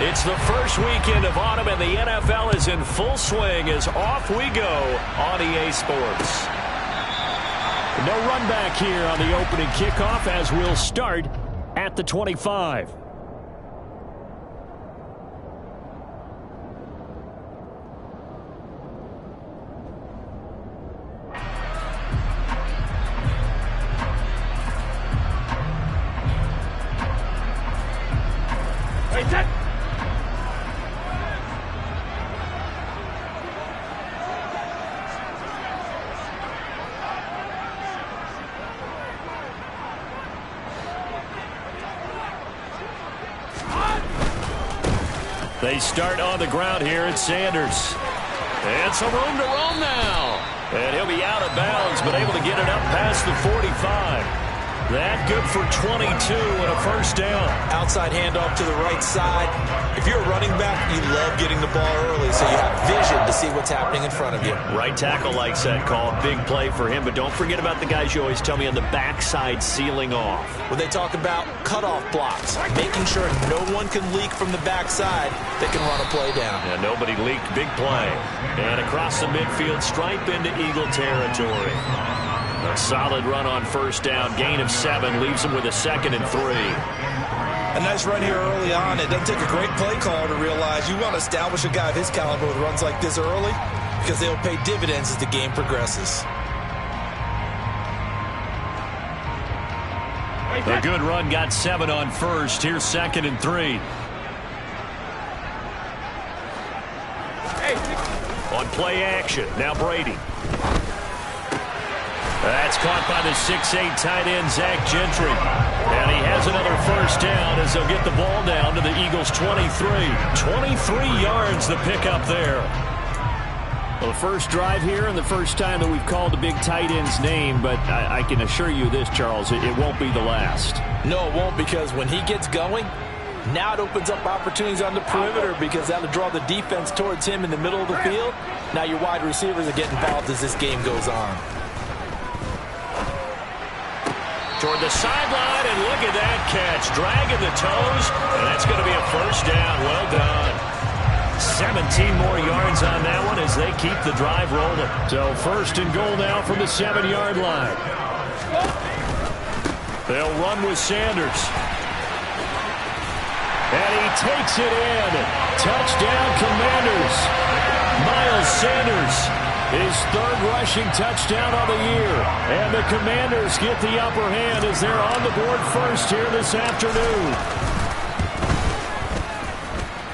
It's the first weekend of autumn, and the NFL is in full swing as off we go on EA Sports. No run back here on the opening kickoff as we'll start at the 25. They start on the ground here at Sanders. And some room to roam now. And he'll be out of bounds, but able to get it up past the 45. That good for 22 and a first down. Outside handoff to the right side. If you're a running back, you love getting the ball early so you have vision to see what's happening in front of you. Right tackle likes that call. Big play for him, but don't forget about the guys you always tell me on the backside sealing off. When they talk about cutoff blocks, making sure no one can leak from the backside that can run a play down. Yeah, nobody leaked. Big play. And across the midfield, stripe into Eagle territory. A solid run on first down. Gain of 7 leaves him with a 2nd and 3. A nice run here early on. It doesn't take a great play caller to realize you want to establish a guy of his caliber with runs like this early because they'll pay dividends as the game progresses. A good run got 7 on first. Here's 2nd and 3. On play action. Now Brady. That's caught by the 6'8" tight end, Zach Gentry. And he has another first down as they'll get the ball down to the Eagles' 23. 23 yards the pickup there. Well, the first drive here and the first time that we've called the big tight end's name, but I can assure you this, Charles, it won't be the last. No, it won't, because when he gets going, now it opens up opportunities on the perimeter because that'll draw the defense towards him in the middle of the field. Now your wide receivers are getting involved as this game goes on. Toward the sideline, and look at that catch. Dragging the toes, and that's going to be a first down. Well done. 17 more yards on that one as they keep the drive rolling. So first and goal now from the 7-yard line. They'll run with Sanders. And he takes it in. Touchdown, Commanders. Miles Sanders. His 3rd rushing touchdown of the year. And the Commanders get the upper hand as they're on the board first here this afternoon.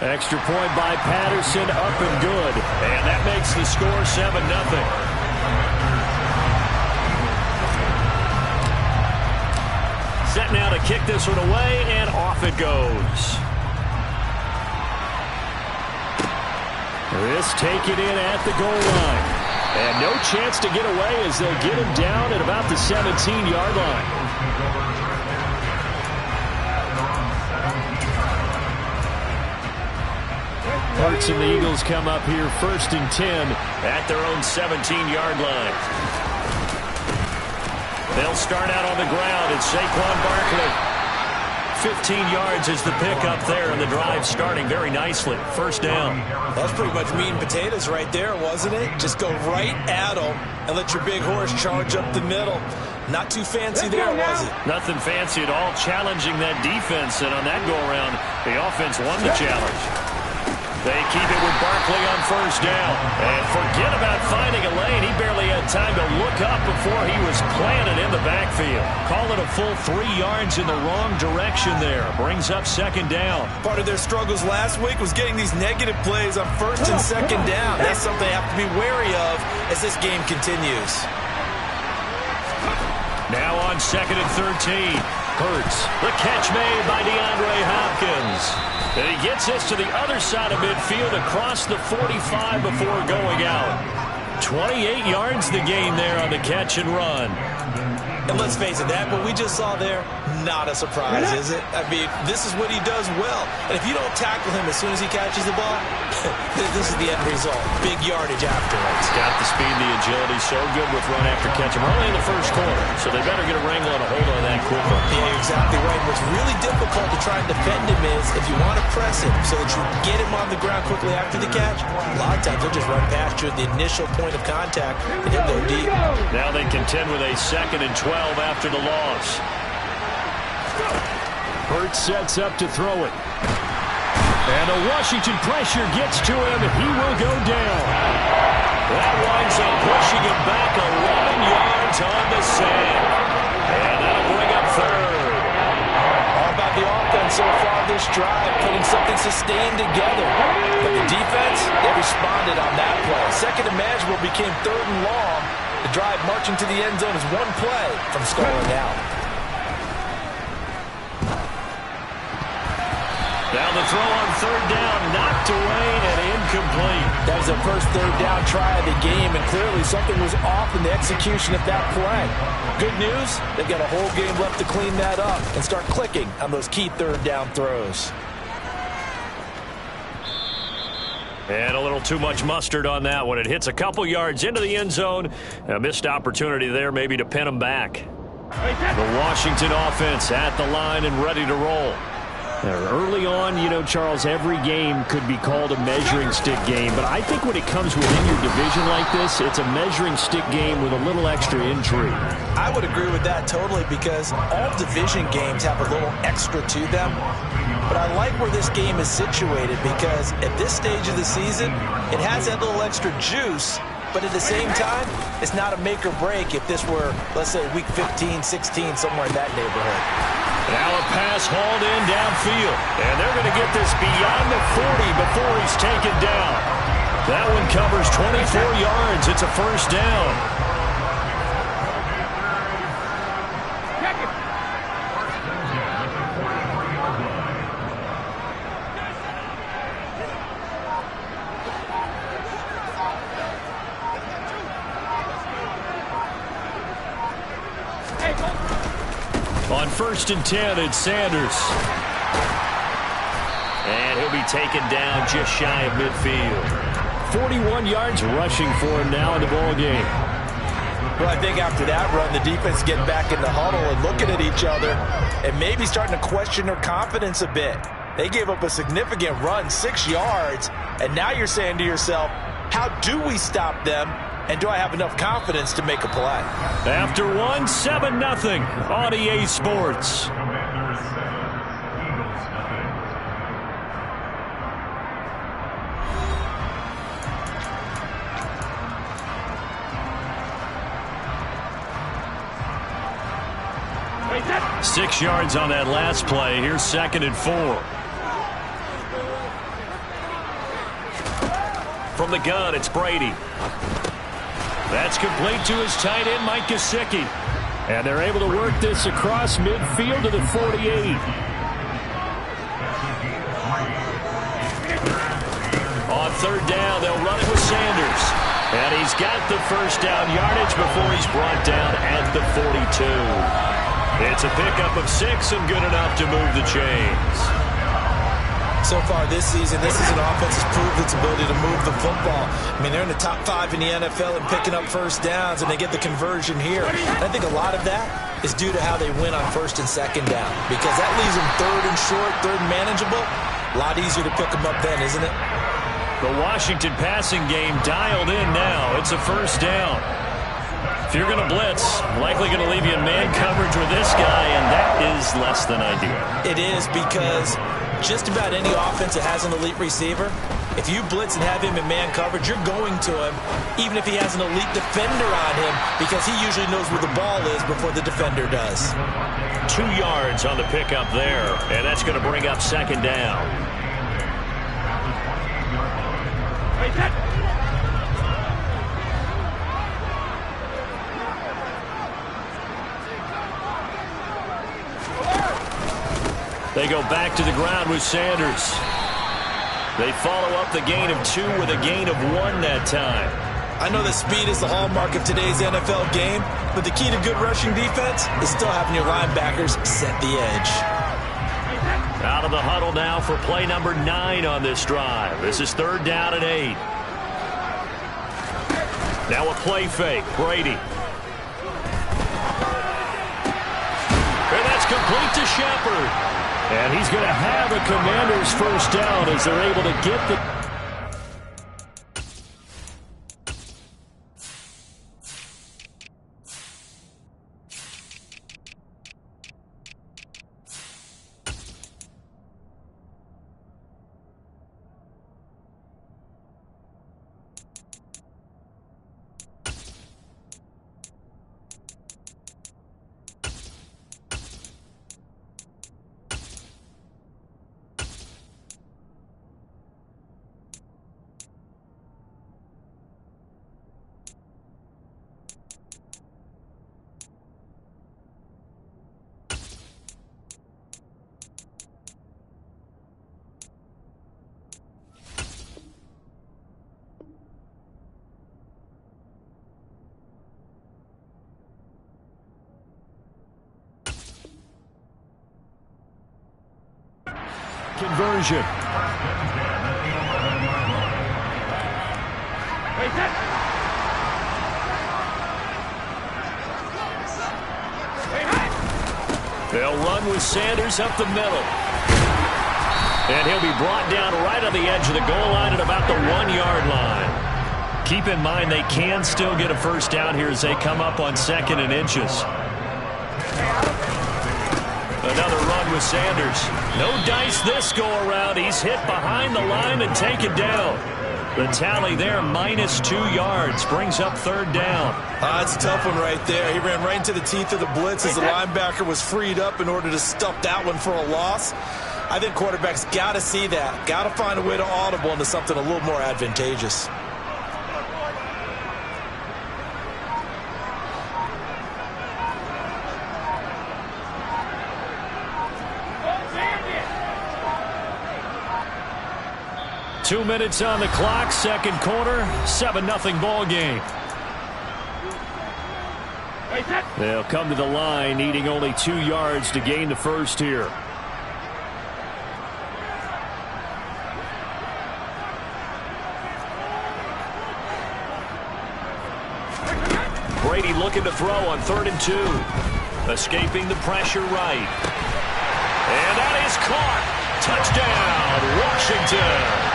Extra point by Patterson, up and good. And that makes the score 7-0. Set now to kick this one away, and off it goes. This take it in at the goal line. And no chance to get away as they'll get him down at about the 17-yard line. Hurts and the Eagles come up here 1st and 10 at their own 17-yard line. They'll start out on the ground. It's Saquon Barkley. 15 yards is the pickup there, and the drive starting very nicely. First down. That was pretty much meat and potatoes right there, wasn't it? Just go right at them and let your big horse charge up the middle. Not too fancy there, was it? Nothing fancy at all. Challenging that defense, and on that go-around, the offense won the challenge. They keep it with Barkley on first down. And forget about finding a lane. He barely had time to look up before he was planted in the backfield. Call it a full 3 yards in the wrong direction there. Brings up 2nd down. Part of their struggles last week was getting these negative plays on 1st and 2nd down. That's something they have to be wary of as this game continues. Now on 2nd and 13. Hurts. The catch made by DeAndre Hopkins. And he gets this to the other side of midfield across the 45 before going out. 28 yards the gain there on the catch and run. And let's face it, that what we just saw there, not a surprise, is it? I mean, this is what he does well. And if you don't tackle him as soon as he catches the ball, this is the end result. Big yardage afterwards. Got the speed, the agility, so good with run after catch. We're only in the first quarter, so they better get a wrangle and a hold on that quickly. Yeah, you're exactly right. We're what's really difficult to try and defend him is if you want to press him so that you get him on the ground quickly after the catch, a lot of times he'll just run past you at the initial point of contact and he'll go deep. Now they contend with a 2nd and 12 after the loss. Hurts sets up to throw it. And the Washington pressure gets to him. He will go down. That winds up pushing him back 11 yards on the sand. And that'll bring up 3rd. All about the offense so far this drive, putting something sustained together. But the defense, they responded on that play. 2nd and manageable became 3rd and long. The drive marching to the end zone is one play from scoring out. Now the throw on 3rd down, knocked away and incomplete. That was the first 3rd down try of the game, and clearly something was off in the execution of that play. Good news, they've got a whole game left to clean that up and start clicking on those key 3rd down throws. And a little too much mustard on that one. It hits a couple yards into the end zone. A missed opportunity there maybe to pin them back. The Washington offense at the line and ready to roll. Early on, you know, Charles, every game could be called a measuring stick game, but I think when it comes within your division like this, it's a measuring stick game with a little extra intrigue. I would agree with that totally because all division games have a little extra to them, but I like where this game is situated because at this stage of the season, it has that little extra juice, but at the same time, it's not a make or break if this were, let's say, week 15, 16, somewhere in that neighborhood. Now a pass hauled in downfield. And they're going to get this beyond the 40 before he's taken down. That one covers 24 yards. It's a 1st down. On 1st and 10, it's Sanders. And he'll be taken down just shy of midfield. 41 yards rushing for him now in the ball game. Well, I think after that run, the defense getting back in the huddle and looking at each other and maybe starting to question their confidence a bit. They gave up a significant run, 6 yards, and now you're saying to yourself, how do we stop them? And do I have enough confidence to make a play? After 7-0 on EA Sports. Wait, 6 yards on that last play. Here's 2nd and 4. From the gun, it's Brady. That's complete to his tight end, Mike Gesicki. And they're able to work this across midfield to the 48. On 3rd down, they'll run it with Sanders. And he's got the 1st down yardage before he's brought down at the 42. It's a pickup of 6 and good enough to move the chains. So far this season, this is an offense that's proved its ability to move the football. I mean, they're in the top 5 in the NFL and picking up 1st downs, and they get the conversion here. And I think a lot of that is due to how they win on 1st and 2nd down, because that leaves them 3rd and short, 3rd and manageable. A lot easier to pick them up then, isn't it? The Washington passing game dialed in now. It's a 1st down. If you're going to blitz, likely going to leave you in man coverage with this guy, and that is less than ideal. It is because just about any offense that has an elite receiver, if you blitz and have him in man coverage, you're going to him, even if he has an elite defender on him, because he usually knows where the ball is before the defender does. 2 yards on the pickup there, and that's going to bring up 2nd down. They go back to the ground with Sanders. They follow up the gain of 2 with a gain of 1 that time. I know that speed is the hallmark of today's NFL game, but the key to good rushing defense is still having your linebackers set the edge. Out of the huddle now for play number 9 on this drive. This is 3rd down and 8. Now a play fake. Brady. And that's complete to Shepard. And he's going to have a Commanders first down as they're able to get the... Conversion. They'll run with Sanders up the middle. And he'll be brought down right on the edge of the goal line at about the 1-yard line. Keep in mind they can still get a first down here as they come up on 2nd and inches. Another run with Sanders. No dice this go-around. He's hit behind the line and taken down. The tally there, -2 yards, brings up 3rd down. It's a tough one right there. He ran right into the teeth of the blitz as the linebacker was freed up in order to stuff that one for a loss. I think quarterbacks got to see that. Got to find a way to audible into something a little more advantageous. Two minutes on the clock, 2nd quarter, 7-0 ball game. They'll come to the line, needing only 2 yards to gain the first here. Brady looking to throw on 3rd and 2. Escaping the pressure right. And that is caught. Touchdown, Washington.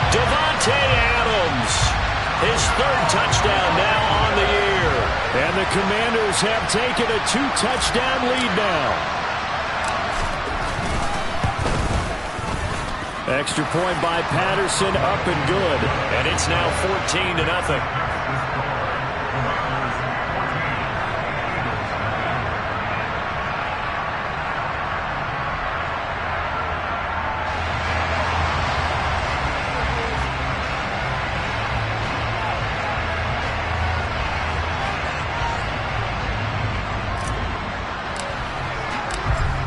Davante Adams, his 3rd touchdown now on the year. And the Commanders have taken a 2-touchdown lead now. Extra point by Patterson, up and good. And it's now 14-0.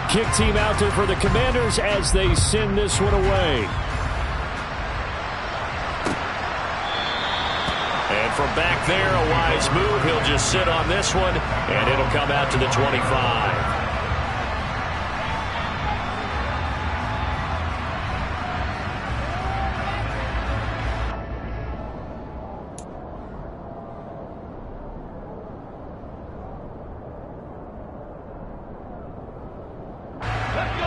Kick team out there for the Commanders as they send this one away. And from back there, a wise move. He'll just sit on this one, and it'll come out to the 25.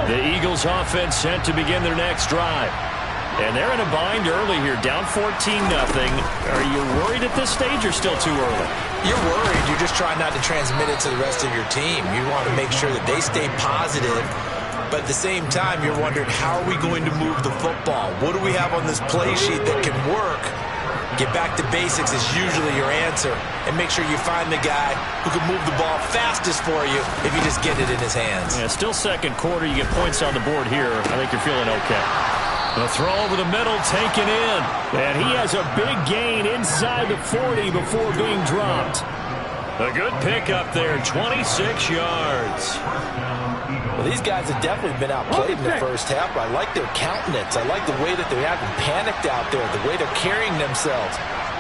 The Eagles offense set to begin their next drive. And they're in a bind early here, down 14-0. Are you worried at this stage or still too early? You're worried. You're just trying not to transmit it to the rest of your team. You want to make sure that they stay positive. But at the same time, you're wondering, how are we going to move the football? What do we have on this play sheet that can work? Get back to basics is usually your answer. And make sure you find the guy who can move the ball fastest for you if you just get it in his hands. Yeah, still 2nd quarter. You get points on the board here. I think you're feeling okay. The throw over the middle taken in. And he has a big gain inside the 40 before being dropped. A good pickup there, 26 yards. Well, these guys have definitely been outplayed in the first half, but I like their countenance. I like the way that they haven't panicked out there, the way they're carrying themselves.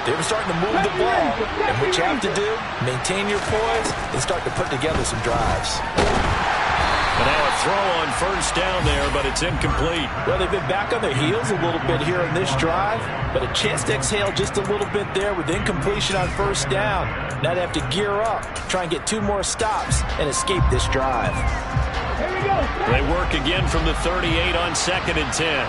They're starting to move the ball, and what you have to do, maintain your poise and start to put together some drives. And now a throw on first down there, but it's incomplete. Well, they've been back on their heels a little bit here in this drive, but a chance to exhale just a little bit there with incompletion on first down. Now they have to gear up, try and get 2 more stops, and escape this drive. Here we go. They work again from the 38 on 2nd and 10.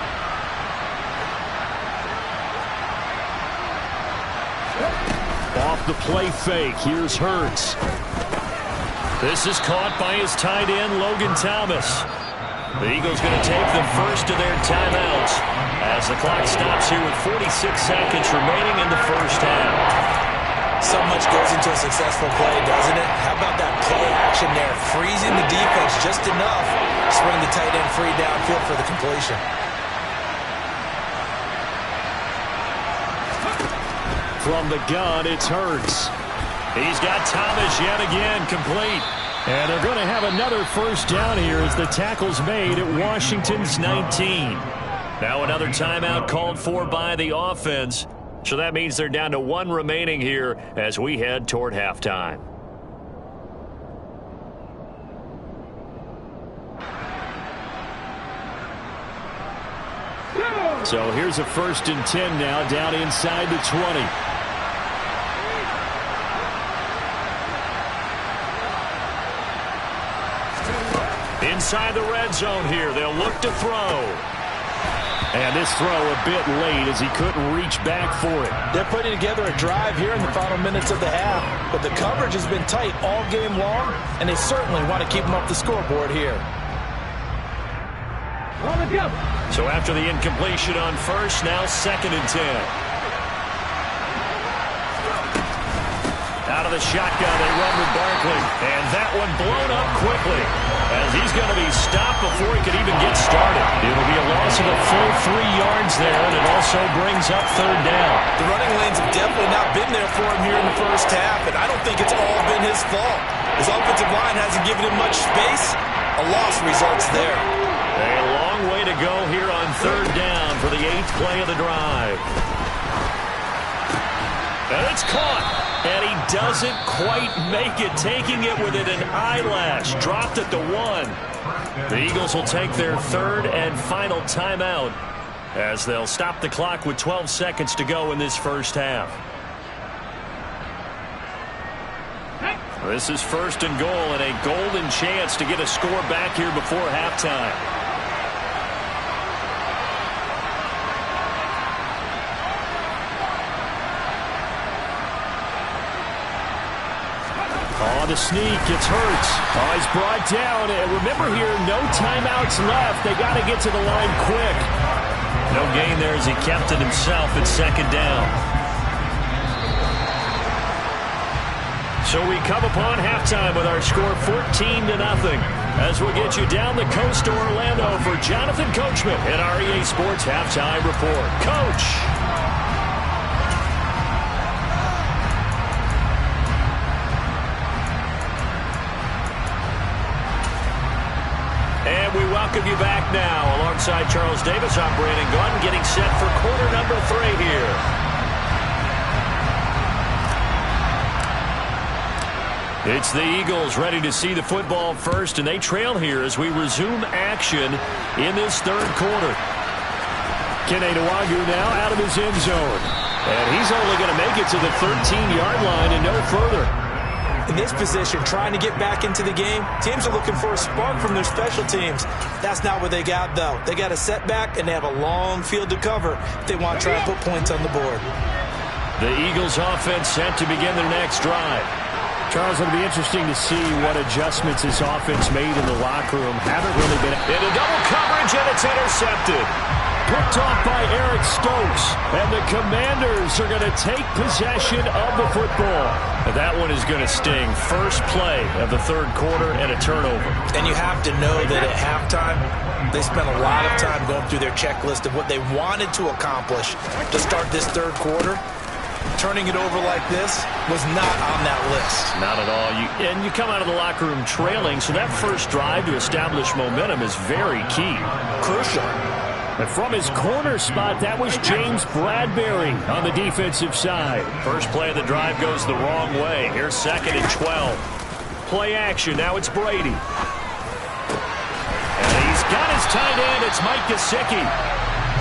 Off the play fake, here's Hurts. This is caught by his tight end, Logan Thomas. The Eagles going to take the first of their timeouts as the clock stops here with 46 seconds remaining in the first half. So much goes into a successful play, doesn't it? How about that play action there? Freezing the defense just enough to bring the tight end free downfield for the completion. From the gun, it's Hurts. He's got Thomas yet again complete. And they're going to have another first down here as the tackle's made at Washington's 19. Now another timeout called for by the offense. So that means they're down to 1 remaining here as we head toward halftime. So here's a 1st and 10 now down inside the 20. Inside the red zone here, they'll look to throw. And this throw a bit late as he couldn't reach back for it. They're putting together a drive here in the final minutes of the half, but the coverage has been tight all game long, and they certainly want to keep them off the scoreboard here. So after the incompletion on first, now 2nd and 10. Out of the shotgun, they run with Barkley. And that one blown up quickly as he's going to be stopped before he could even get started. It'll be a loss of a full 3 yards there, and it also brings up 3rd down. The running lanes have definitely not been there for him here in the first half, and I don't think it's all been his fault. His offensive line hasn't given him much space. A loss results there. A long way to go here on 3rd down for the 8th play of the drive. And it's caught. And he doesn't quite make it, taking it within an eyelash. Dropped at the 1. The Eagles will take their 3rd and final timeout as they'll stop the clock with 12 seconds to go in this first half. This is 1st and goal and a golden chance to get a score back here before halftime. On the sneak, it's Hurts. Oh, he's brought down. And remember here, no timeouts left. They got to get to the line quick. No gain there as he kept it himself at 2nd down. So we come upon halftime with our score 14-0 as we'll get you down the coast to Orlando for Jonathan Coachman at our EA Sports Halftime Report. Coach! And we welcome you back now. Alongside Charles Davis, I'm Brandon Gunn, getting set for quarter number 3 here. It's the Eagles ready to see the football first, and they trail here as we resume action in this 3rd quarter. Kene Nwangwu now out of his end zone. And he's only going to make it to the 13-yard line and no further. In this position, trying to get back into the game, teams are looking for a spark from their special teams. That's not what they got, though. They got a setback, and they have a long field to cover if they want to try and put points on the board. The Eagles offense set to begin their next drive. Charles, it'll be interesting to see what adjustments this offense made in the locker room. Haven't really been into double coverage, and it's intercepted. Picked off by Eric Stokes, and the Commanders are going to take possession of the football. That one is going to sting. First play of the 3rd quarter and a turnover. And you have to know that at halftime, they spent a lot of time going through their checklist of what they wanted to accomplish to start this 3rd quarter. Turning it over like this was not on that list. Not at all. You come out of the locker room trailing, so that first drive to establish momentum is very key. Crucial. And from his corner spot, that was James Bradbury on the defensive side. First play of the drive goes the wrong way. Here's 2nd and 12. Play action. Now it's Brady. it's Mike Gesicki.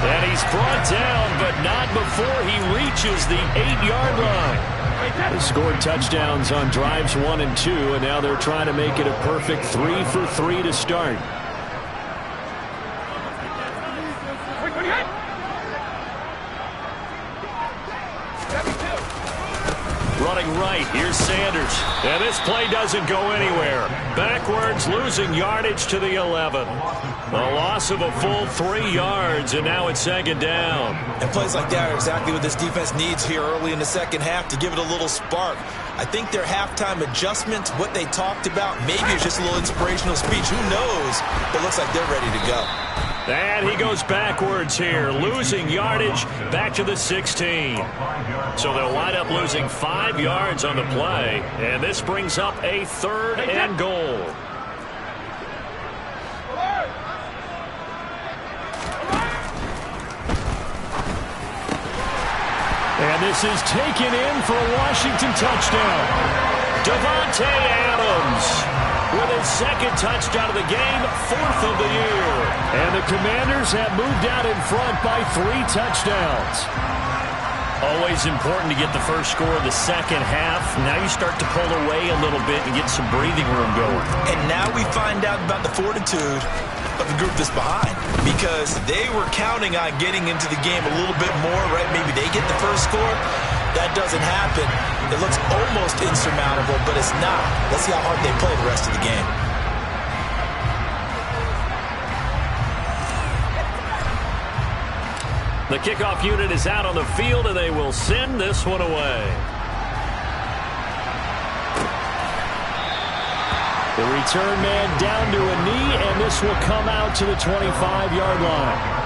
And he's brought down, but not before he reaches the 8-yard line. They scored touchdowns on drives 1 and 2, and now they're trying to make it a perfect 3 for 3 to start. Running right, here's Sanders. And this play doesn't go anywhere. Backwards, losing yardage to the 11. A loss of a full 3 yards, and now it's 2nd down. And plays like that are exactly what this defense needs here early in the second half to give it a little spark. I think their halftime adjustments, what they talked about, maybe it's just a little inspirational speech. Who knows? But it looks like they're ready to go. And he goes backwards here, losing yardage back to the 16. So they'll wind up losing 5 yards on the play, and this brings up a 3rd and goal. And this is taken in for a Washington touchdown. Davante Adams with his 2nd touchdown of the game, 4th of the year. And the Commanders have moved out in front by 3 touchdowns. Always important to get the first score of the second half. Now you start to pull away a little bit and get some breathing room going. And now we find out about the fortitude of the group that's behind, because they were counting on getting into the game a little bit more, right? Maybe they get the first score. That doesn't happen. It looks almost insurmountable, but it's not. Let's see how hard they play the rest of the game. The kickoff unit is out on the field, and they will send this one away. The return man down to a knee, and this will come out to the 25-yard line.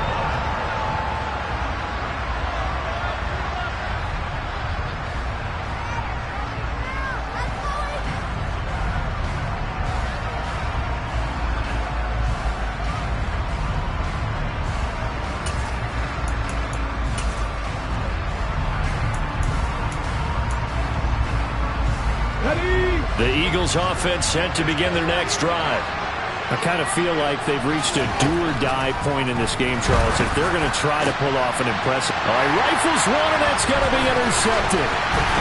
The Eagles offense set to begin their next drive. I kind of feel like they've reached a do-or-die point in this game, Charles, if they're going to try to pull off an impressive. All right, rifles one, and that's going to be intercepted.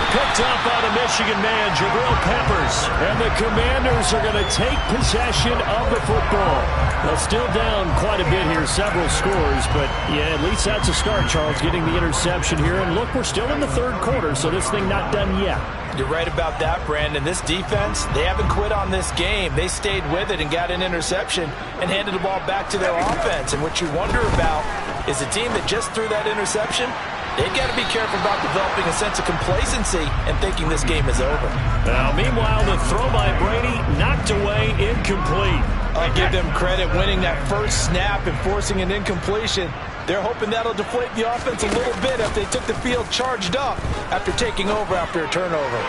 Picked up by the Michigan man, Jabril Peppers. And the Commanders are going to take possession of the football. They're still down quite a bit here, several scores, but yeah, at least that's a start, Charles, getting the interception here. And look, we're still in the 3rd quarter, so this thing not done yet. You're right about that, Brandon. This defense, they haven't quit on this game. They stayed with it and got an interception and handed the ball back to their offense. And what you wonder about is a team that just threw that interception, they've got to be careful about developing a sense of complacency and thinking this game is over. Now, meanwhile, the throw by Brady knocked away, incomplete. I'll give them credit winning that first snap and forcing an incompletion. They're hoping that'll deflate the offense a little bit if they took the field charged up after taking over after a turnover.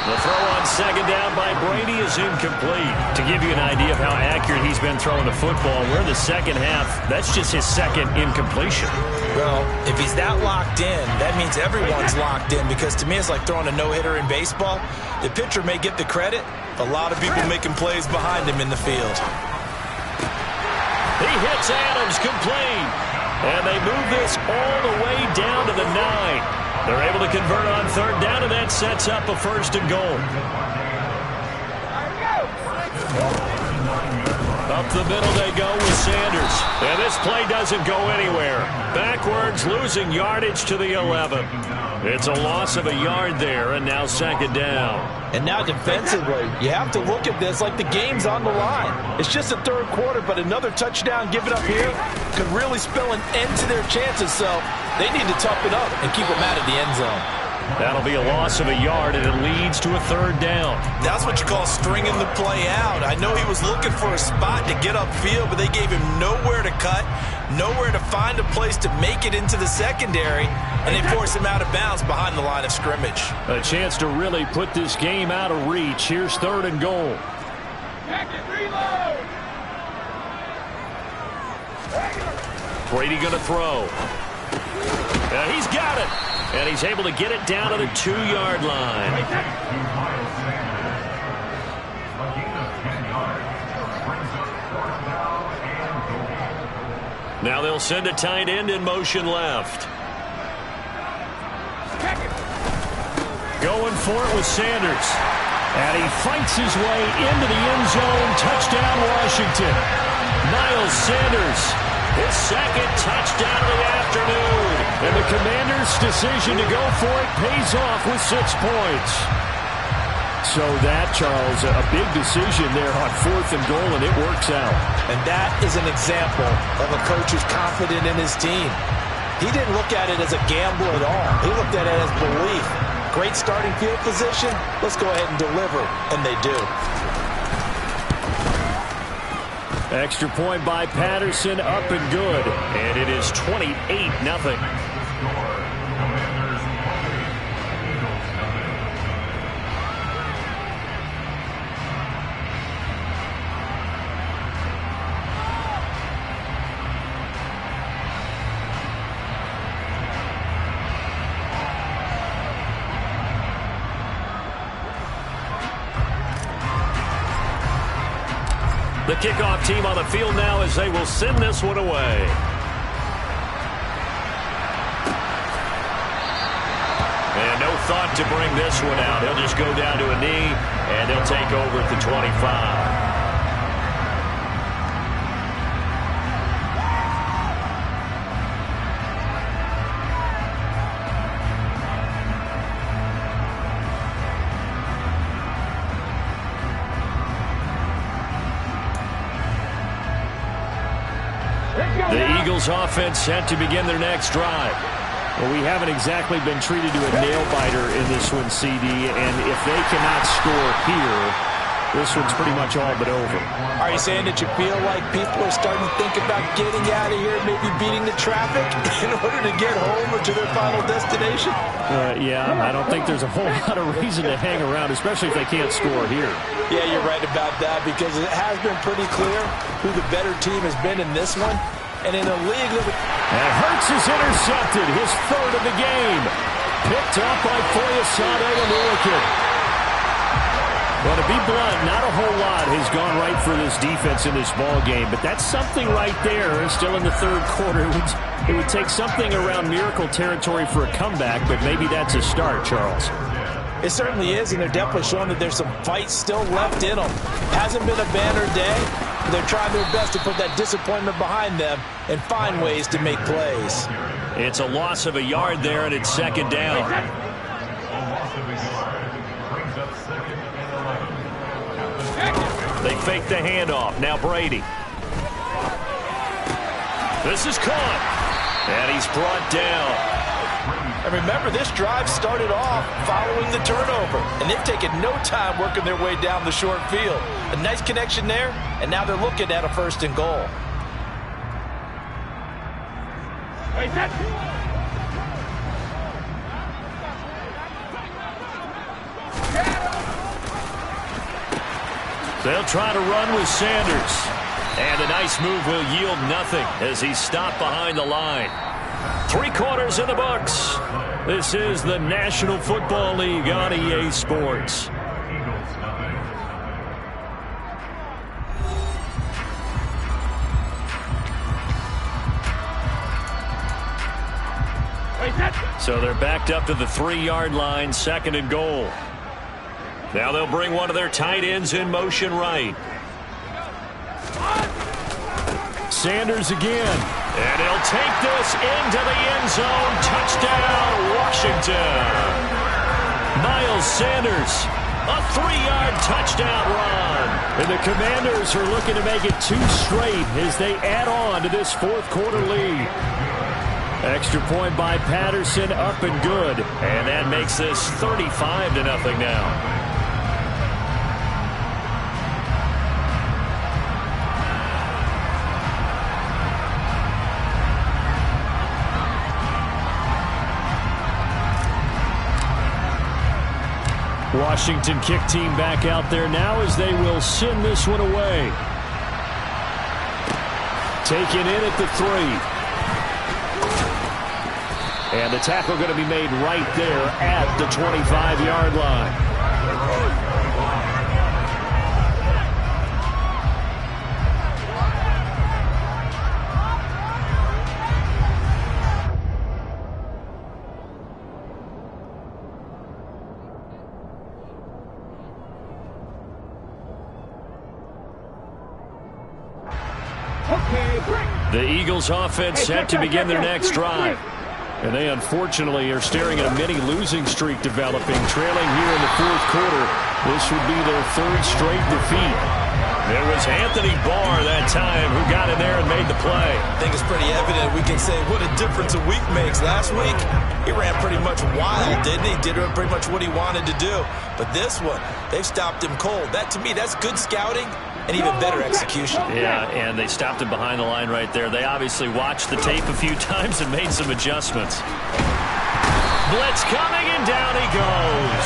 The throw on 2nd down by Brady is incomplete. To give you an idea of how accurate he's been throwing the football, we're in the second half. That's just his 2nd incompletion. Well, if he's that locked in, that means everyone's locked in, because to me it's like throwing a no-hitter in baseball. The pitcher may get the credit. A lot of people making plays behind him in the field. He hits Adams complete. And they move this all the way down to the 9. They're able to convert on 3rd down, and that sets up a 1st and goal. Up the middle they go with Sanders. And this play doesn't go anywhere. Backwards, losing yardage to the 11. It's a loss of a yard there, and now 2nd down. And now defensively, you have to look at this like the game's on the line. It's just the 3rd quarter, but another touchdown given up here could really spell an end to their chances. So they need to toughen up and keep them out of the end zone. That'll be a loss of a yard, and it leads to a 3rd down. That's what you call stringing the play out. I know he was looking for a spot to get upfield, but they gave him nowhere to cut, nowhere to find a place to make it into the secondary, and they forced him out of bounds behind the line of scrimmage. A chance to really put this game out of reach. Here's 3rd and goal. Brady going to throw. He's got it. And he's able to get it down to the 2-yard line. Now they'll send a tight end in motion left. Going for it with Sanders. And he fights his way into the end zone. Touchdown, Washington. Miles Sanders, his second touchdown of the afternoon. And the Commanders' decision to go for it pays off with 6 points. So that, Charles, a big decision there on 4th and goal, and it works out. And that is an example of a coach who's confident in his team. He didn't look at it as a gamble at all. He looked at it as belief. Great starting field position. Let's go ahead and deliver. And they do. Extra point by Patterson, up and good. And it is 28-0. The kickoff team on the field now as they will send this one away. And no thought to bring this one out. He'll just go down to a knee, and they'll take over at the 25. The Eagles offense set to begin their next drive. Well, we haven't exactly been treated to a nail-biter in this one, CD, and if they cannot score here, this one's pretty much all but over. Are you saying that you feel like people are starting to think about getting out of here, maybe beating the traffic in order to get home or to their final destination? Yeah, I don't think there's a whole lot of reason to hang around, especially if they can't score here. Yeah, you're right about that, because it has been pretty clear who the better team has been in this one. And in a league that... And Hurts is intercepted, his 3rd of the game. Picked up by Foyesade Oluokun. Well, to be blunt, not a whole lot has gone right for this defense in this ball game, but that's something right there. Still in the 3rd quarter. It would take something around miracle territory for a comeback, but maybe that's a start, Charles. It certainly is, and they're definitely showing that there's some fight still left in them. Hasn't been a banner day. They're trying their best to put that disappointment behind them and find ways to make plays. It's a loss of a yard there, and it's 2nd down. They fake the handoff. Now Brady. This is caught. And he's brought down. And remember, this drive started off following the turnover. And they've taken no time working their way down the short field. A nice connection there, and now they're looking at a 1st and goal. They'll try to run with Sanders. And a nice move will yield nothing as he's stopped behind the line. 3 quarters in the books. This is the National Football League on EA Sports. So they're backed up to the 3-yard line, 2nd and goal. Now they'll bring one of their tight ends in motion right. Sanders again. And he'll take this into the end zone. Touchdown, Washington. Miles Sanders, a 3-yard touchdown run. And the Commanders are looking to make it 2 straight as they add on to this 4th quarter lead. Extra point by Patterson, up and good. And that makes this 35-0 now. Washington kick team back out there now as they will send this one away. Taken in at the 3. And the tackle going to be made right there at the 25-yard line. The Eagles offense set to begin their next drive. And they unfortunately are staring at a mini losing streak developing, trailing here in the fourth quarter. This would be their third straight defeat. It was Anthony Barr that time who got in there and made the play. I think it's pretty evident. We can say what a difference a week makes. Last week, he ran pretty much wild, didn't he? Did pretty much what he wanted to do. But this one, they've stopped him cold. That, to me, that's good scouting and even better execution. Yeah, and they stopped him behind the line right there. They obviously watched the tape a few times and made some adjustments. Blitz coming, and down he goes.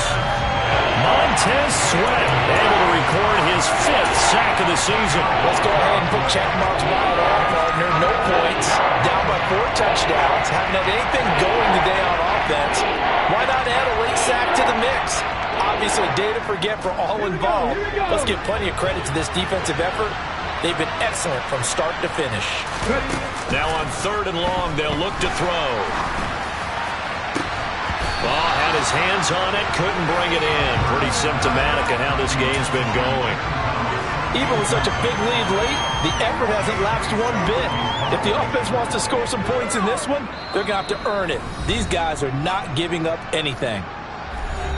Montez Sweat able to record his 5th sack of the season. Let's go ahead and put check marks by it all, partner. No points. Down by 4 touchdowns. Haven't had anything going today on offense. Why not add a late sack to the mix? Obviously, a day to forget for all involved. Let's give plenty of credit to this defensive effort. They've been excellent from start to finish. Now on 3rd and long, they'll look to throw. Ball had his hands on it, couldn't bring it in. Pretty symptomatic of how this game's been going. Even with such a big lead late, the effort hasn't lapsed one bit. If the offense wants to score some points in this one, they're going to have to earn it. These guys are not giving up anything.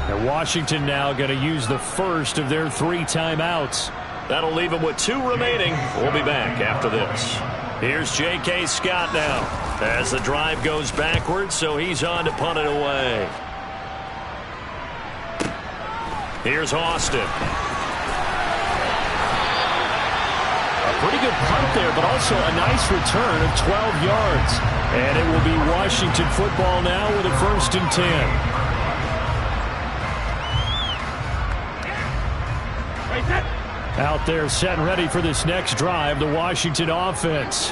And Washington now going to use the first of their 3 timeouts. That'll leave them with 2 remaining. We'll be back after this. Here's J.K. Scott now as the drive goes backwards, so he's on to punt it away. Here's Austin. A pretty good punt there, but also a nice return of 12 yards. And it will be Washington football now with a 1st and 10. Out there set and ready for this next drive, the Washington offense.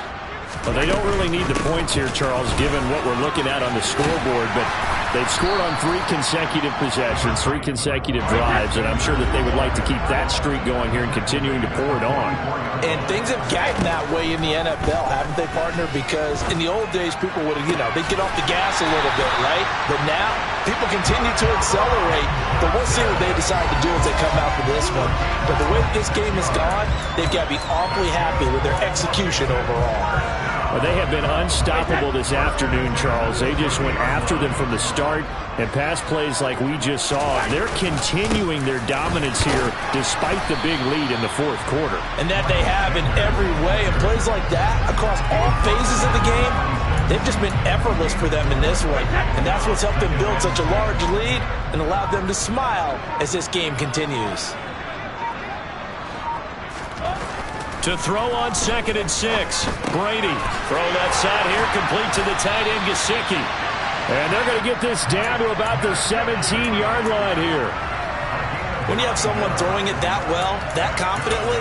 Well, they don't really need the points here, Charles, given what we're looking at on the scoreboard, but they've scored on 3 consecutive possessions, 3 consecutive drives, and I'm sure that they would like to keep that streak going here and continuing to pour it on. And things have gotten that way in the NFL, haven't they, partner? Because in the old days, people would, they'd get off the gas a little bit, right? But now, people continue to accelerate, but we'll see what they decide to do as they come out for this one. But the way this game has gone, they've got to be awfully happy with their execution overall. Well, they have been unstoppable this afternoon, Charles. They just went after them from the start, and pass plays like we just saw. They're continuing their dominance here despite the big lead in the fourth quarter. And that they have in every way. And plays like that across all phases of the game, they've just been effortless for them in this one. And that's what's helped them build such a large lead and allowed them to smile as this game continues. To throw on 2nd and 6. Brady throw that side here, complete to the tight end, Gesicki. And they're going to get this down to about the 17-yard line here. When you have someone throwing it that well, that confidently,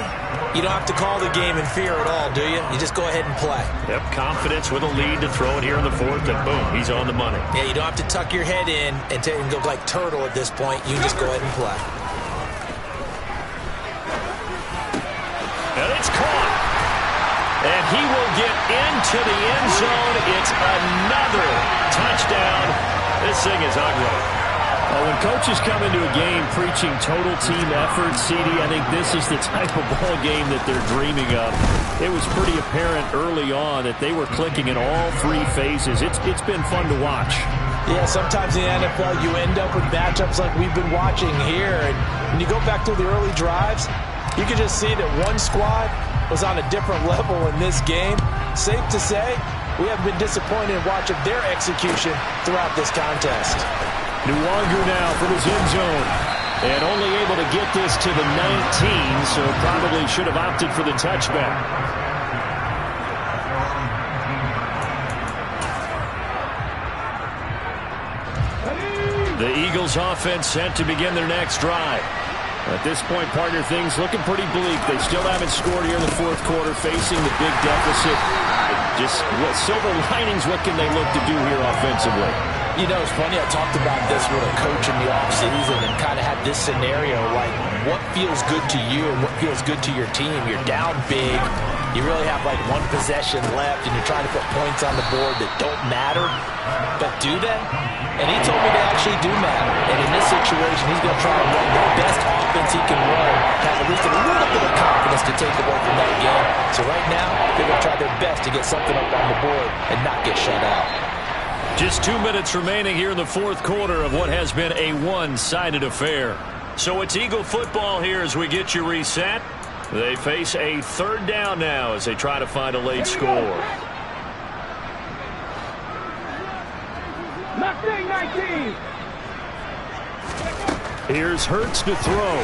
you don't have to call the game in fear at all, do you? You just go ahead and play. Yep, confidence with a lead to throw it here in the 4th, and boom, he's on the money. Yeah, you don't have to tuck your head in and go like turtle at this point. You just go ahead and play. And it's caught. And he will get into the end zone. It's another touchdown. This thing is ugly. Well, when coaches come into a game preaching total team effort, CD, I think this is the type of ball game that they're dreaming of. It was pretty apparent early on that they were clicking in all 3 phases. It's been fun to watch. Yeah, sometimes in the NFL you end up with matchups like we've been watching here. And when you go back to the early drives, you can just see that one squad was on a different level in this game. Safe to say, we have been disappointed in watching their execution throughout this contest. Nwangu now from his end zone. And only able to get this to the 19, so probably should have opted for the touchback. The Eagles offense set to begin their next drive. At this point, partner, things looking pretty bleak. They still haven't scored here in the fourth quarter, facing the big deficit. Just silver linings, what can they look to do here offensively? You know, it's funny, I talked about this with a coach in the offseason and kind of had this scenario, like what feels good to you and what feels good to your team. You're down big. You really have like 1 possession left, and you're trying to put points on the board that don't matter. But do they? And he told me they actually do matter. And in this situation, he's going to try and run the best offense offense he can run has at least a little bit of confidence to take away from that game. So right now, they're going to try their best to get something up on the board and not get shut out. Just 2 minutes remaining here in the fourth quarter of what has been a one-sided affair. So it's Eagle football here as we get you reset. They face a third down now as they try to find a late score. 19. Here's Hurts to throw.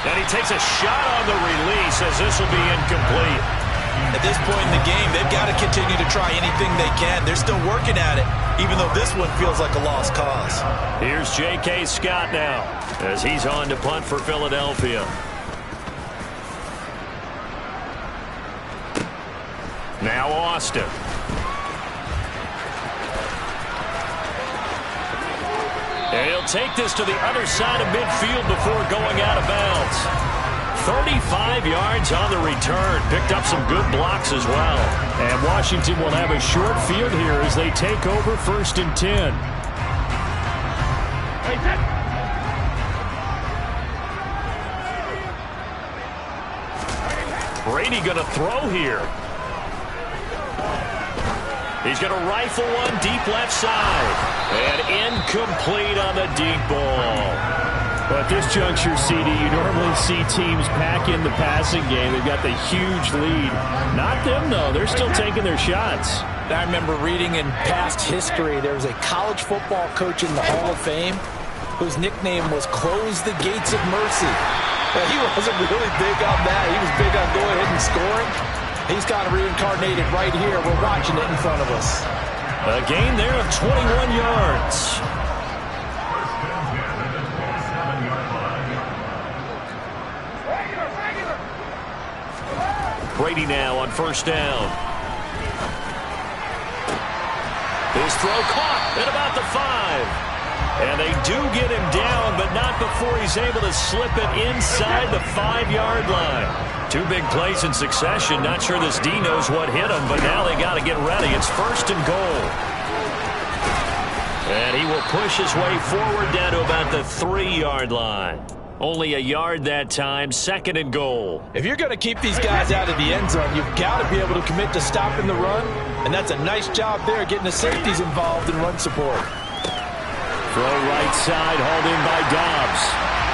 And he takes a shot on the release as this will be incomplete. At this point in the game, they've got to continue to try anything they can. They're still working at it, even though this one feels like a lost cause. Here's J.K. Scott now as he's on to punt for Philadelphia. Now Austin. And he'll take this to the other side of midfield before going out of bounds. 35 yards on the return. Picked up some good blocks as well. And Washington will have a short field here as they take over 1st and 10. Brady going to throw here. He's going to rifle one deep left side. And incomplete on the deep ball. Well, at this juncture, CD, you normally see teams pack in the passing game. They've got the huge lead. Not them, though. They're still taking their shots. I remember reading in past history, there was a college football coach in the Hall of Fame whose nickname was Close the Gates of Mercy. Well, he wasn't really big on that. He was big on going ahead and scoring. He's kind of reincarnated right here. We're watching it in front of us. A gain there of 21 yards. Brady now on 1st down. His throw caught at about the 5. And they do get him down, but not before he's able to slip it inside the 5-yard line. 2 big plays in succession. Not sure this D knows what hit him, but now they got to get ready. It's 1st and goal. And he will push his way forward down to about the 3-yard line. Only a yard that time, 2nd and goal. If you're going to keep these guys out of the end zone, you've got to be able to commit to stopping the run. And that's a nice job there, getting the safeties involved in run support. Throw right side, hauled in by Dobbs.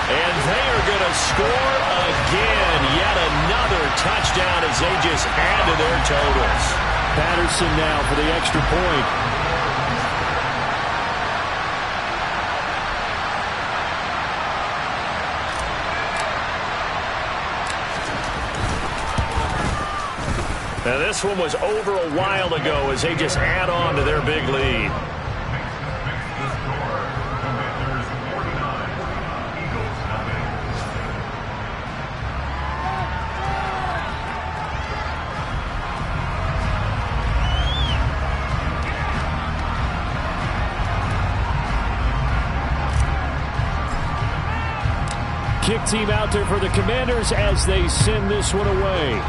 And they are going to score again. Yet another touchdown as they just add to their totals. Patterson now for the extra point. Now this one was over a while ago as they just add on to their big lead. Kick team out there for the Commanders as they send this one away.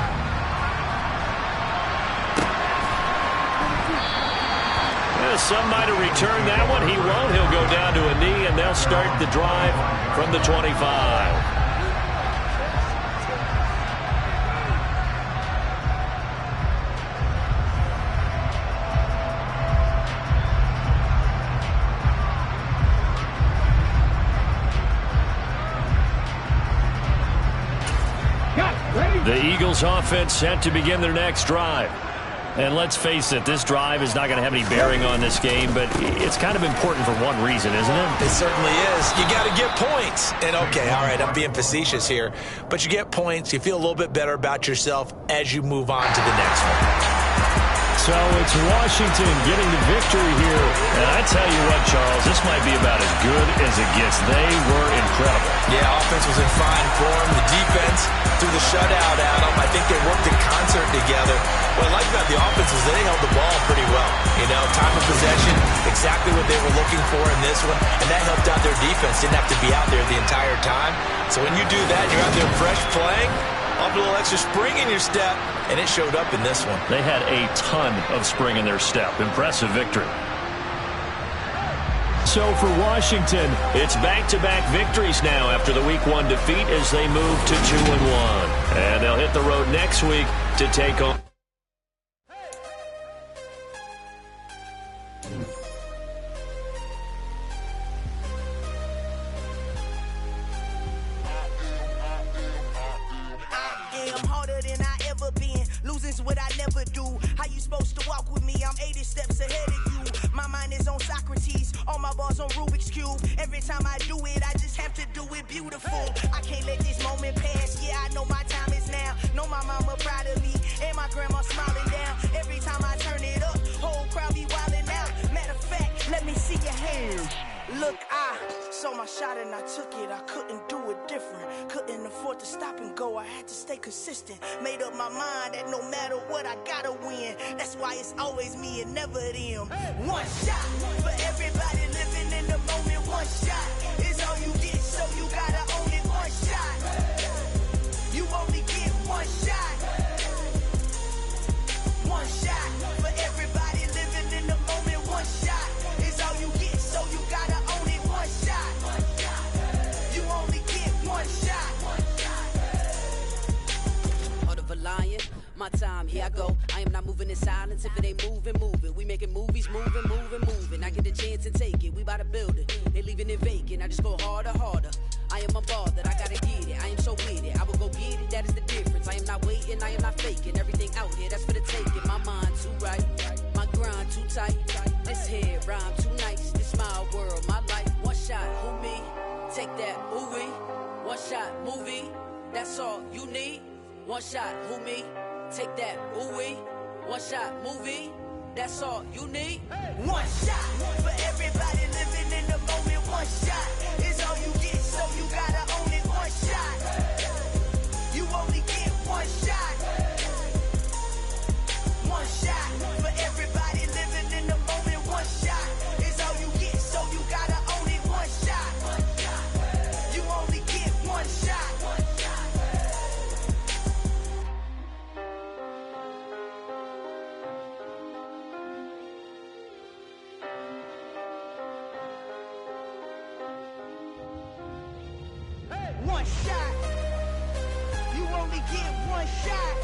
Some might have returned that one. He won't. He'll go down to a knee, and they'll start the drive from the 25. The Eagles offense set to begin their next drive. And let's face it, this drive is not going to have any bearing on this game, but it's kind of important for one reason, isn't it? It certainly is. You got to get points. And, okay, all right, I'm being facetious here. But you get points. You feel a little bit better about yourself as you move on to the next one. So it's Washington getting the victory here. And I tell you what, Charles, this might be about as good as it gets. They were incredible. Yeah, offense was in fine form. The defense threw the shutout at them. I think they worked in concert together. What I like about the offense is they held the ball pretty well. You know, time of possession, exactly what they were looking for in this one. And that helped out their defense. Didn't have to be out there the entire time. So when you do that, you're out there fresh playing. A little extra spring in your step, and it showed up in this one. They had a ton of spring in their step. Impressive victory. so for Washington. It's back-to-back victories now after the Week 1 defeat as they move to 2-1. And they'll hit the road next week to take on. What I never do. How you supposed to walk with me? I'm 80 steps ahead of you. My mind is on Socrates, all my balls on Rubik's Cube. Every time I do it, I just have to do it beautiful. I can't let this moment pass. Yeah, I know my time is now. Know my mama proud of me, and my grandma smiling down. Every time I turn it up, whole crowd be wilding out. Matter of fact, let me see your hands. Look, I saw my shot and I took it. I couldn't do it different. Couldn't afford to stop and go. I had to stay consistent. Made up my mind that no matter what, I gotta win. That's why it's always me and never them. One shot for everybody living in the moment. One shot is all you get, so you gotta own it. One shot. You only get one shot. One shot for everybody living in the moment. One shot is all you get, so you gotta own it. One shot. You only get one shot. Heart of a lion, my time, here I go. I am not moving in silence. If it ain't moving, move it. We making movies, moving. I get a chance and take it. We bout to build it. They leaving it vacant. I just go harder. I am a ball that I gotta get it. I am so with it. I will go get it. That is the difference. I am not waiting. I am not faking. Everything out here, that's for the taking. My mind too right. My grind too tight. This head rhyme too nice. This my world, my life. One shot, who me? Take that, ooh wee. One shot, movie. That's all you need. One shot, who me? Take that, ooh wee. One shot, movie. That's all you need. One shot for everybody living in the moment. One shot is all you get, so you gotta own it. One shot. You only get one shot. One shot for everybody living in the moment. One shot is all you get, so you gotta own it. One shot. You only get one shot. One shot. You only get one shot.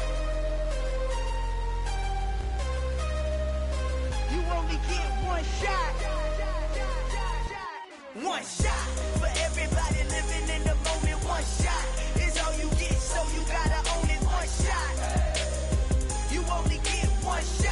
You only get one shot. One shot for everybody living in the moment. One shot is all you get, so you gotta own it. One shot. You only get one shot.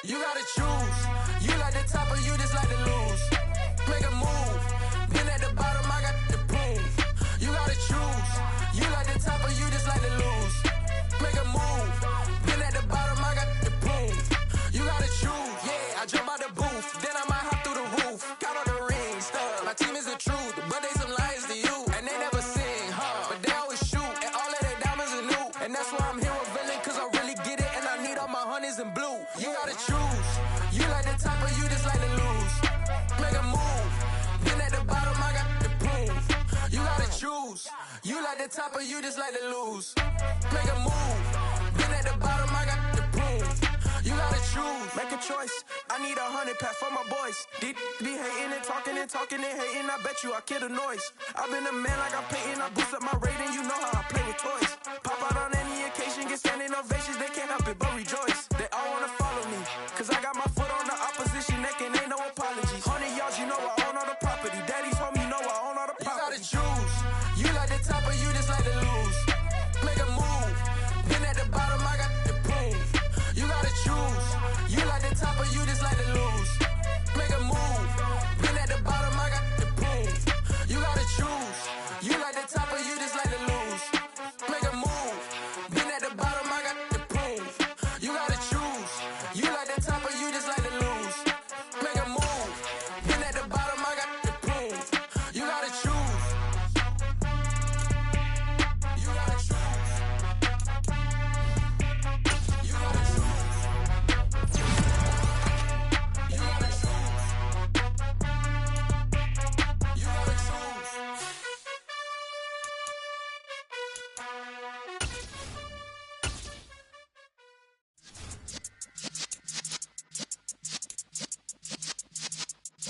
You gotta choose. You like the top or you just like to lose. Make a move. Been at the bottom, I got the proof. You gotta choose. You like the top or you just like to lose. Make a move. Been at the bottom, I got the proof. You gotta choose. Yeah, I jump out the booth. Then I might hop through the roof. Count on the rings. My team is the truth, but they some liars to you. And they never sing, but they always shoot. And all of their diamonds are new. And that's why I'm here with Villain, cause I really get it. And I need all my honeys in blue. You gotta choose. You like the top or you just like to lose. Make a move. Been at the bottom, I got the proof. You gotta choose. You like the top or you just like to lose. Make a move. Been at the bottom, I got the proof. You gotta choose. Make a choice. I need 100 pack for my boys. Be hating and talking and hating. I bet you I kill the noise. I've been a man like I'm Peyton. I boost up my rating. You know how I play with toys. Pop out on any occasion, get standing ovations. They can't help it but rejoice. They all wanna follow me, cause I got my foot on the opposition neck and ain't no apologies. 100 yards, you know I own all the property. Daddy's home, you know I own all the property. You gotta choose. You like the top or you just like to lose. Make a move. Been at the bottom, I got the proof. You gotta choose. You like the top or you just like to lose. Make a move. Been at the bottom, I got the proof. You gotta choose. You like the top or you just like to lose. Make a move. Been at the bottom, I got the proof. You gotta choose. You like the top or you just like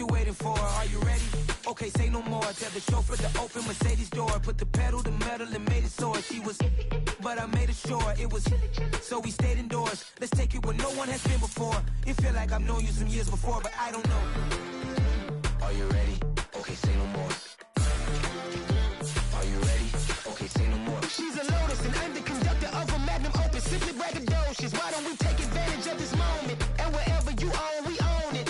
you waiting for? Are you ready? Okay, say no more. Tell the chauffeur to open Mercedes door. Put the pedal to metal and made it soar. She was, but I made it sure it was. So we stayed indoors. Let's take it where no one has been before. It feel like I've known you some years before, but I don't know. Are you ready? Okay, say no more. Are you ready? Okay, say no more. She's a Lotus and I'm the conductor of a magnum opus. Simply braggadocious. Why don't we take advantage of this moment? And wherever you own, we own it.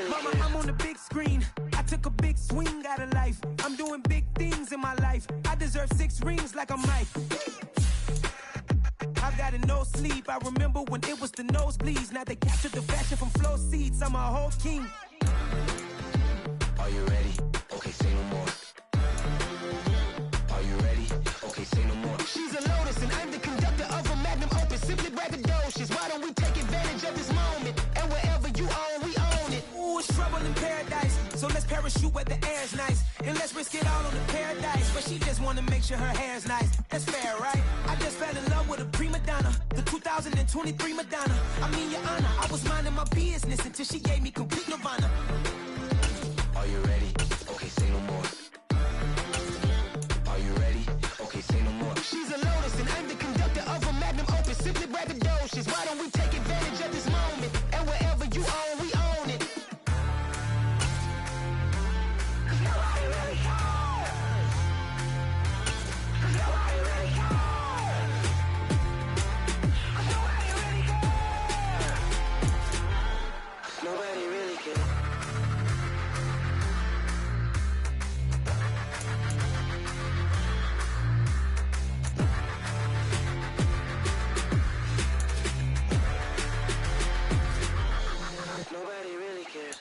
Mama, I'm on the big screen. I took a big swing out of life. I'm doing big things in my life. I deserve 6 rings like I'm Mike. I've got no sleep. I remember when it was the nosebleeds. Now they captured the fashion from floor seats. I'm a whole king. Are you ready? Okay, say no more. Are you ready? Okay, say no more. She's a Lotus and I'm the conductor of a magnum opus. Simply braggadocious. Why don't we take advantage of this moment? And wherever you own, we own it. Ooh, it's trouble in paradise. So let's parachute where the air's nice. And let's risk it all on the paradise. But she just wanna make sure her hair's nice. That's fair, right? I just fell in love with a prima donna. The 2023 Madonna. I mean, your honor, I was minding my business until she gave me complete nirvana. Are you ready? Okay, say no more. Are you ready? Okay, say no more. She's a Lotus and I'm the conductor of a magnum opus. Simply braggadocious. Why don't we take advantage of this moment? And wherever you own, we own it. Nobody really cares. Nobody really cares.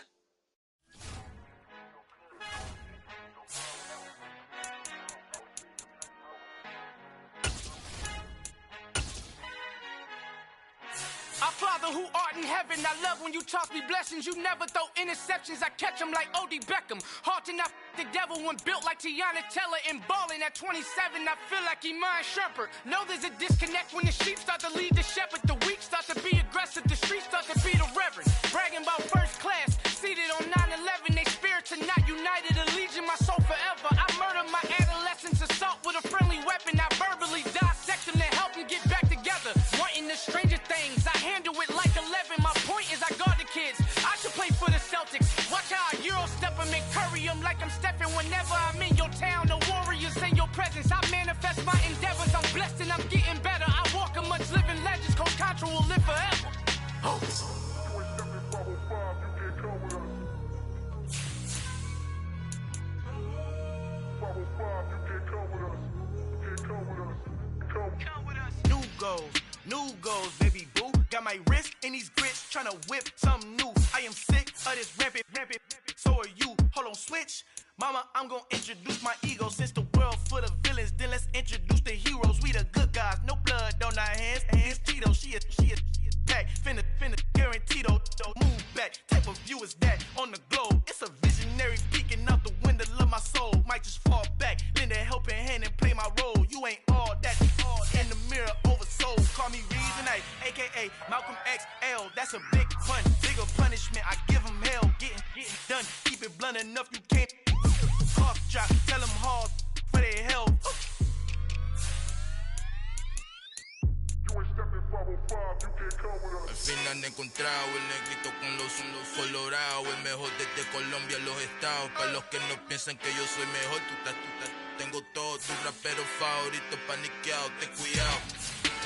Our Father who art in heaven, I love when you toss me blessings. You never throw interceptions, I catch them like O.D. Beckham. Halting up the devil when built like Tiana Teller and balling at 27, I feel like Iman Shumpert. Know there's a disconnect when the sheep start to lead the shepherd. The weak start to be aggressive, the streets start to be the reverend. Bragging about first class, seated on 9/11. They spirits are not united, a legion, my soul forever. I murder my adolescence, assault with a friendly weapon. I verbally dissect them to help them get back together. Wanting the stranger things, I handle it like 11. My point is I guard the kids. I should play for the Celtics. Watch how I Euro step and make curry them like I'm stepping. Whenever I'm in your town, the warriors in your presence. I manifest my endeavors. I'm blessed and I'm getting better. I walk amongst living legends. Coach Contra will live forever. New goals, baby boo. Got my wrist in these grits, tryna whip something new. I am sick of this rampant. So are you. Hold on, switch. Mama, I'm gonna introduce my ego. Since the world full of villains, then let's introduce the heroes. We the good guys, no blood on our hands. Hands Tito, she is back. Finna, guaranteed. Move back. Type of view is that on the globe? It's a visionary peeking out the window of my soul. Might just fall back, lend a helping hand and play my role. You ain't all that. In the mirror, oversold. Call me Reason A, aka Malcolm XL. That's a big pun, bigger punishment. I give him hell, getting done. Keep it blunt enough, you can't. Cough drop, tell them hard for their health. Al fin han encontrado el negrito con los colorados, el mejor desde Colombia a los estados. Para los que no piensan que yo soy mejor, tengo todos tus raperos favoritos paniqueados, ten cuidado.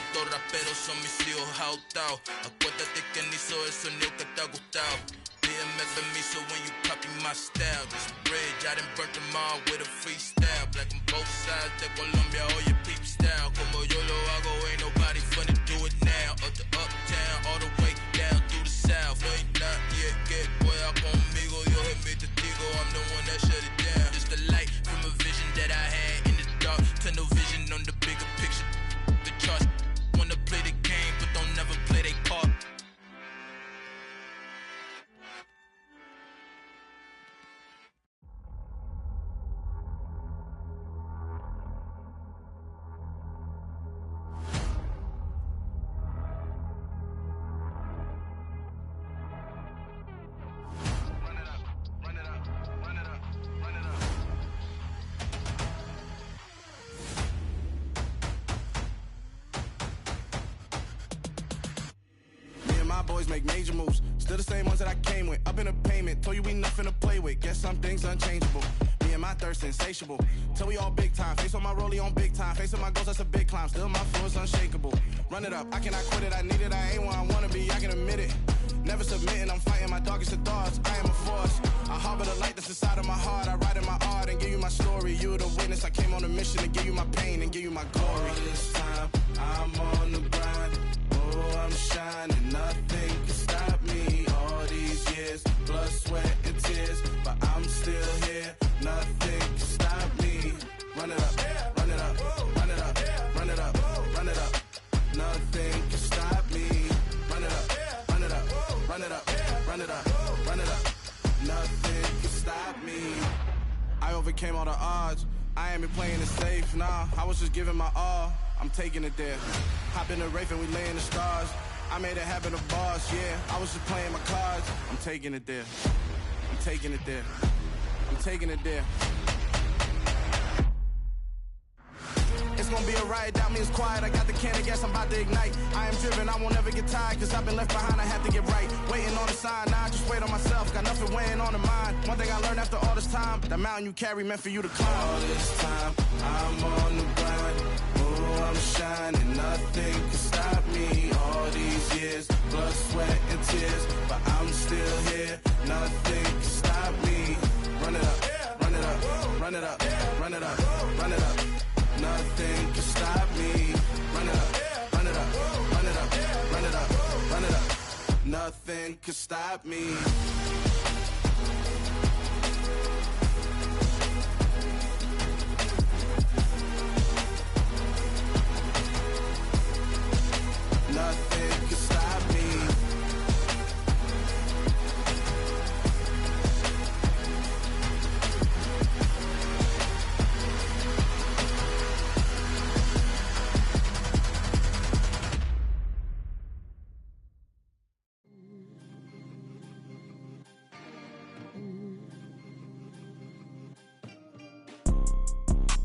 Estos raperos son mis hijos jautados. Acuérdate que ni hizo el sonido que te ha gustado. Pídeme permiso when you copy my style. This bridge, I done burnt them all with a freestyle. Black on both sides de Colombia, oye peep style. Como yo lo hago, ain't nobody finna do it now. Up to uptown, all the way down through the south. No hay nadie que pueda conmigo, Dios es mi testigo. I'm the one that shut it down. Just the light from a vision that I had in the dark. Tunnel vision on the bigger picture. The charts wanna play the game, but don't never play their part. boys make major moves. Still the same ones that I came with. Up in the payment, told you we nothing to play with. Guess some things unchangeable. Me and my thirst insatiable. Till we all big time. Face on my rollie on big time. Facing my goals, that's a big climb. Still my flow is unshakable. Run it up, I cannot quit it. I need it, I ain't where I wanna be, I can admit it. Never submitting, I'm fighting my darkest of thoughts. I am a force. I harbor the light that's inside of my heart. I write in my art and give you my story. You the witness, I came on a mission to give you my pain and give you my glory. All this time, I'm on the grind. Oh, I'm shining, nothing can stop me. All these years, blood, sweat, and tears, but I'm still here. Nothing can stop me. Run it up, run it up, run it up, run it up, run it up. Nothing can stop me. Run it up, run it up, run it up, run it up, run it up. Nothing can stop me. I overcame all the odds. I ain't been playing it safe, nah. I was just giving my all. I'm taking it there. Hop in the Wraith and we lay in the stars. I made it happen, the boss, yeah. I was just playing my cards. I'm taking it there. I'm taking it there. I'm taking it there. It's gonna be a riot, doubt me it's quiet. I got the can of gas, I'm about to ignite. I am driven, I won't ever get tired, cause I've been left behind, I have to get right. Waiting on the sign, now I just wait on myself. Got nothing weighing on the mind. One thing I learned after all this time, the mountain you carry meant for you to climb. All this time, I'm on the grind. Oh, I'm shining, nothing can stop me. All these years, blood, sweat, and tears, but I'm still here. Nothing can stop me. Run it up, run it up, run it up, run it up, run it up. Nothing can stop me. Run it up, run it up, run it up, run it up, run it up. Nothing can stop me. Nothing can stop me.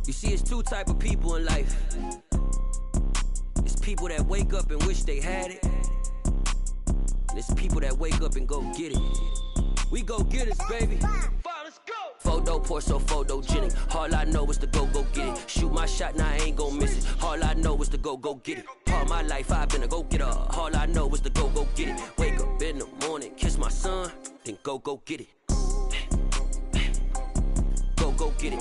You see, it's two type of people in life. It's people that wake up and wish they had it. And it's people that wake up and go get it. We go get it, baby. Let's go. Photo pour so photogenic. All I know is to go get it. Shoot my shot, now I ain't gon' miss it. All I know is to go get it. All my life I've been a go getter. All I know is to go get it. Wake up in the morning, kiss my son, then go get it. Go get it.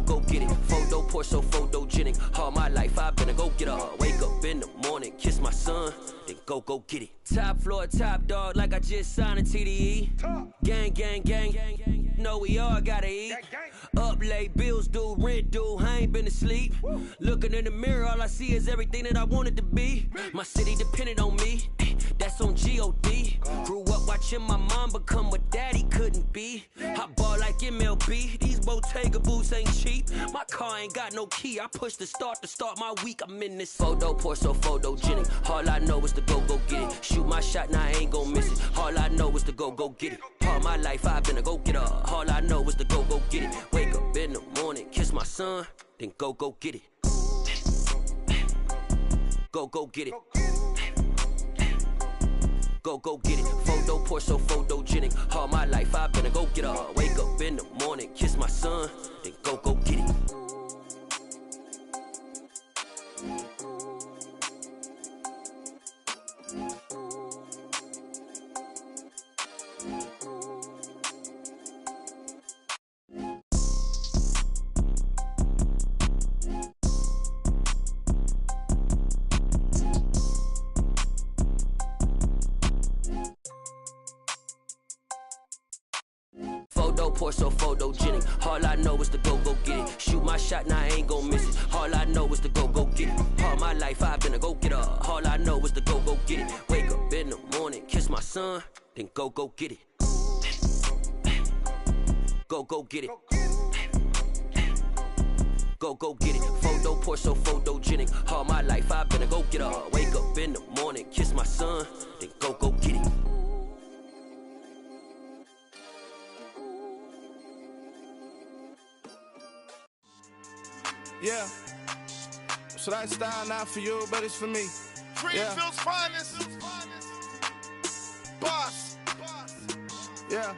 Go get it. Photo pour so photogenic. All my life I've been a go getter. Wake up in the morning, kiss my son, then go get it. Top floor, top dog, like I just signed a TDE. Gang, gang, gang. Know we all gotta eat. Up late, bills due, rent due. I ain't been asleep. Looking in the mirror, all I see is everything that I wanted to be. My city depended on me. That's on G.O.D. Grew up watching my mom become what daddy couldn't be. I ball like MLB. These Bottega boots ain't cheap. My car ain't got no key. I push the start to start my week. I'm in this photo pour so photogenic. All I know is to go get it. Shoot my shot, now I ain't gon' miss it. All I know is to go get it. All my life I've been a go getter. All I know is to go get it. Wake up in the morning, kiss my son, then go get it. Go get it. Go get it. Photo pour so photogenic. All my life I've been a go getter. Wake up in the morning, kiss my son, then go get it. Photo pour so photogenic. All I know is to go get it. Shoot my shot, now I ain't gon' miss it. All I know is to go get it. All my life I've been a go getter. All I know is to go get it. Wake up in the morning, kiss my son, then go get it. Go get it. Go get it. Photo pour so photogenic. All my life I've been a go getter. Wake up in the morning, kiss my son, then go get it. Yeah. So that style not for you, but it's for me. Dreamville's finest. Boss. Yeah.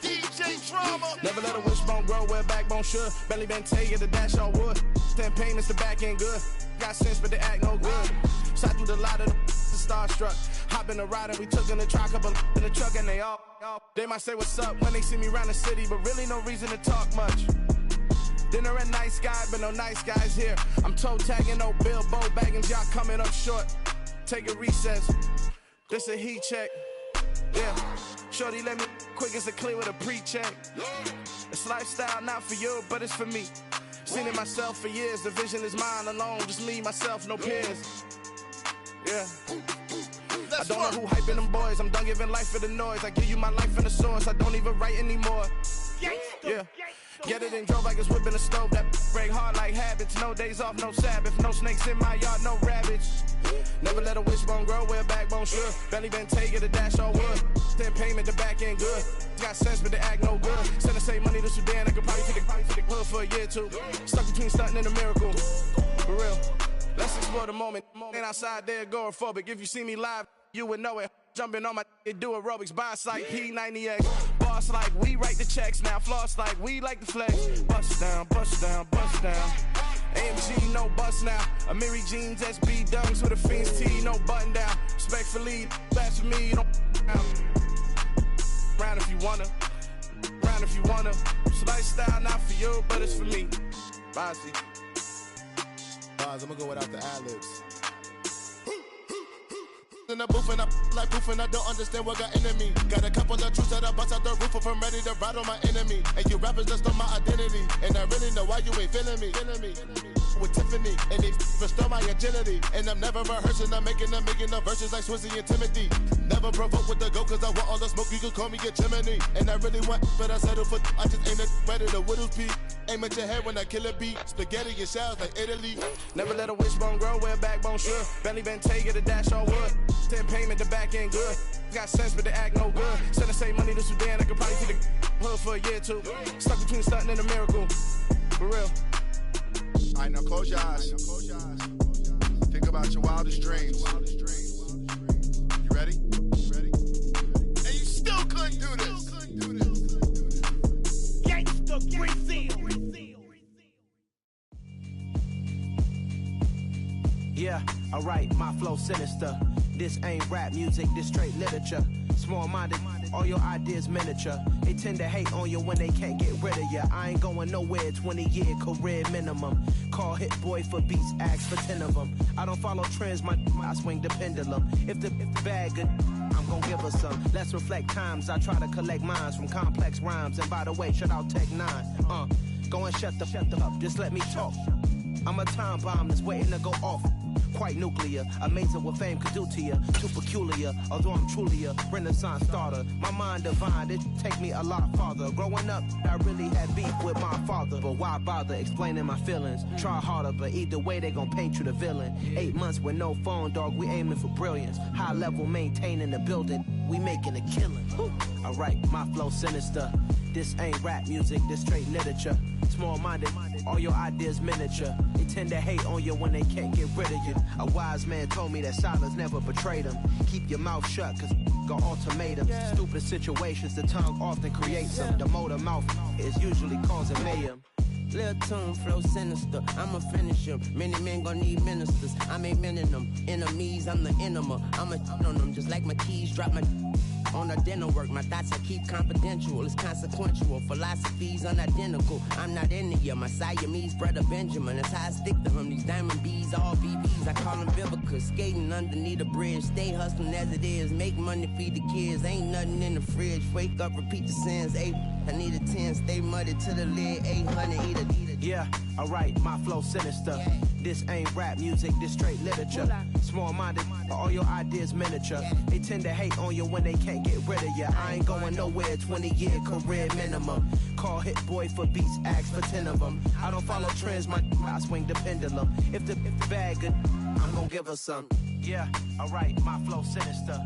DJ Drama. Never let a wishbone grow where backbone should. Belly been taking the dash all wood. 10 payments, the back end good. Got sense, but the act no good. Shot through the lot of the starstruck. Hop in the ride and we took in the truck, couple in the truck, and they all. They might say what's up when they see me around the city, but really no reason to talk much. Dinner at Nice Guy, but no nice guys here. I'm toe tagging, no Bilbo Baggins, y'all coming up short. Take a recess. This a heat check. Yeah. Shorty let me quick as a clear with a pre-check. It's lifestyle, not for you, but it's for me. Seen it myself for years. The vision is mine alone. Just me, myself, no peers. Yeah. I don't know who hyping them boys. I'm done giving life for the noise. I give you my life in the source. I don't even write anymore. Yeah. Get it and drove like it's whipping a stove. That break hard like habits. No days off, no Sabbath. No snakes in my yard, no rabbits. Never let a wishbone grow where backbone should. Belly been taking the dash all wood. 10 payment, the back end good. Got sense, but the act no good. Send the same money to Sudan. I could probably take the hood for a year or two. Stuck between stunting and a miracle. For real. Let's explore the moment. Ain't outside there agoraphobic. If you see me live, you would know it. Jumping on my do aerobics, boss like P90X. Boss like we write the checks now. Floss like we like the flex. Bust down, bust down, bust down. AMG, no bust now. Amiri jeans, SB dunks with a Fiends T, no button down. Respectfully, that's for me, you don't round if you wanna. Round if you wanna. It's lifestyle, not for you, but it's for me. Bossy. Bars, I'm gonna go without the ad-libs. In the booth and I like proof and I don't understand what got into me. Got a couple of truths that I bust out the roof if I'm ready to ride on my enemy. And you rappers just stole my identity. And I really know why you ain't feeling me. With Tiffany, and they restore my agility. And I'm never rehearsing, I'm making a million of verses like Swizzy and Timothy. Never provoke with the go, cause I want all the smoke, you can call me a chimney. And I really want, but I settle for, I just ain't ready to whittles peak. Aim at your head when I kill a beat. Spaghetti and shells like Italy. Never let a wishbone grow where backbone should. Belly been taking the dash all wood. 10 payment, the back end good. Got sense, but the act no good. Send the same money to Sudan, I could probably take the hood for a year or two. Stuck between stunting and a miracle. For real. Alright, now close your eyes. Think about your wildest dreams. You ready? And you still couldn't do this. Gangsta Brazil. Yeah, alright, my flow sinister. This ain't rap music, this straight literature. Small-minded, all your ideas miniature. They tend to hate on you when they can't get rid of you. I ain't going nowhere, 20-year career minimum. Call Hit Boy for beats, ask for 10 of them. I don't follow trends, I swing the pendulum. If the bag good, I'm gon' give her some. Let's reflect times, I try to collect minds from complex rhymes. And by the way, shout out Tech 9. Go and shut the up, just let me talk. I'm a time bomb that's waiting to go off. Quite nuclear, amazing what fame could do to you. Too peculiar, although I'm truly a renaissance starter. My mind divine, it take me a lot farther. Growing up, I really had beef with my father. But why bother explaining my feelings? Try harder, but either way they gon' paint you the villain. 8 months with no phone, dog, we aiming for brilliance. High level maintaining the building, we making a killing. Alright, my flow sinister. This ain't rap music, this straight literature. Small-minded, all your ideas miniature. They tend to hate on you when they can't get rid of you. A wise man told me that silence never betrayed him. Keep your mouth shut, cause got ultimatums. Stupid situations, the tongue often creates them. The motor mouth is usually causing mayhem. Lil' tune, flow sinister, I'ma finish him. Many men gon' need ministers, I'm aiming them. Enemies, I'm the enema. I'ma on them, just like my keys, drop my on the dinner work. My thoughts I keep confidential, it's consequential. Philosophies unidentical, I'm not into you. My Siamese brother Benjamin, that's how I stick to him. These diamond bees, all BBs, I call them Vivica. Skating underneath the bridge, stay hustling as it is. Make money, feed the kids, ain't nothing in the fridge. Wake up, repeat the sins, I need a 10, stay muddy to the lid, 800, eat it. Yeah, alright, my flow sinister. This ain't rap music, this straight literature. Small-minded, all your ideas miniature. They tend to hate on you when they can't get rid of you. I ain't going nowhere, 20-year career minimum. Call Hit Boy for beats, ask for 10 of them. I don't follow trends, I swing the pendulum. If the bag good, I'm gon' give her some. Yeah, alright, my flow sinister.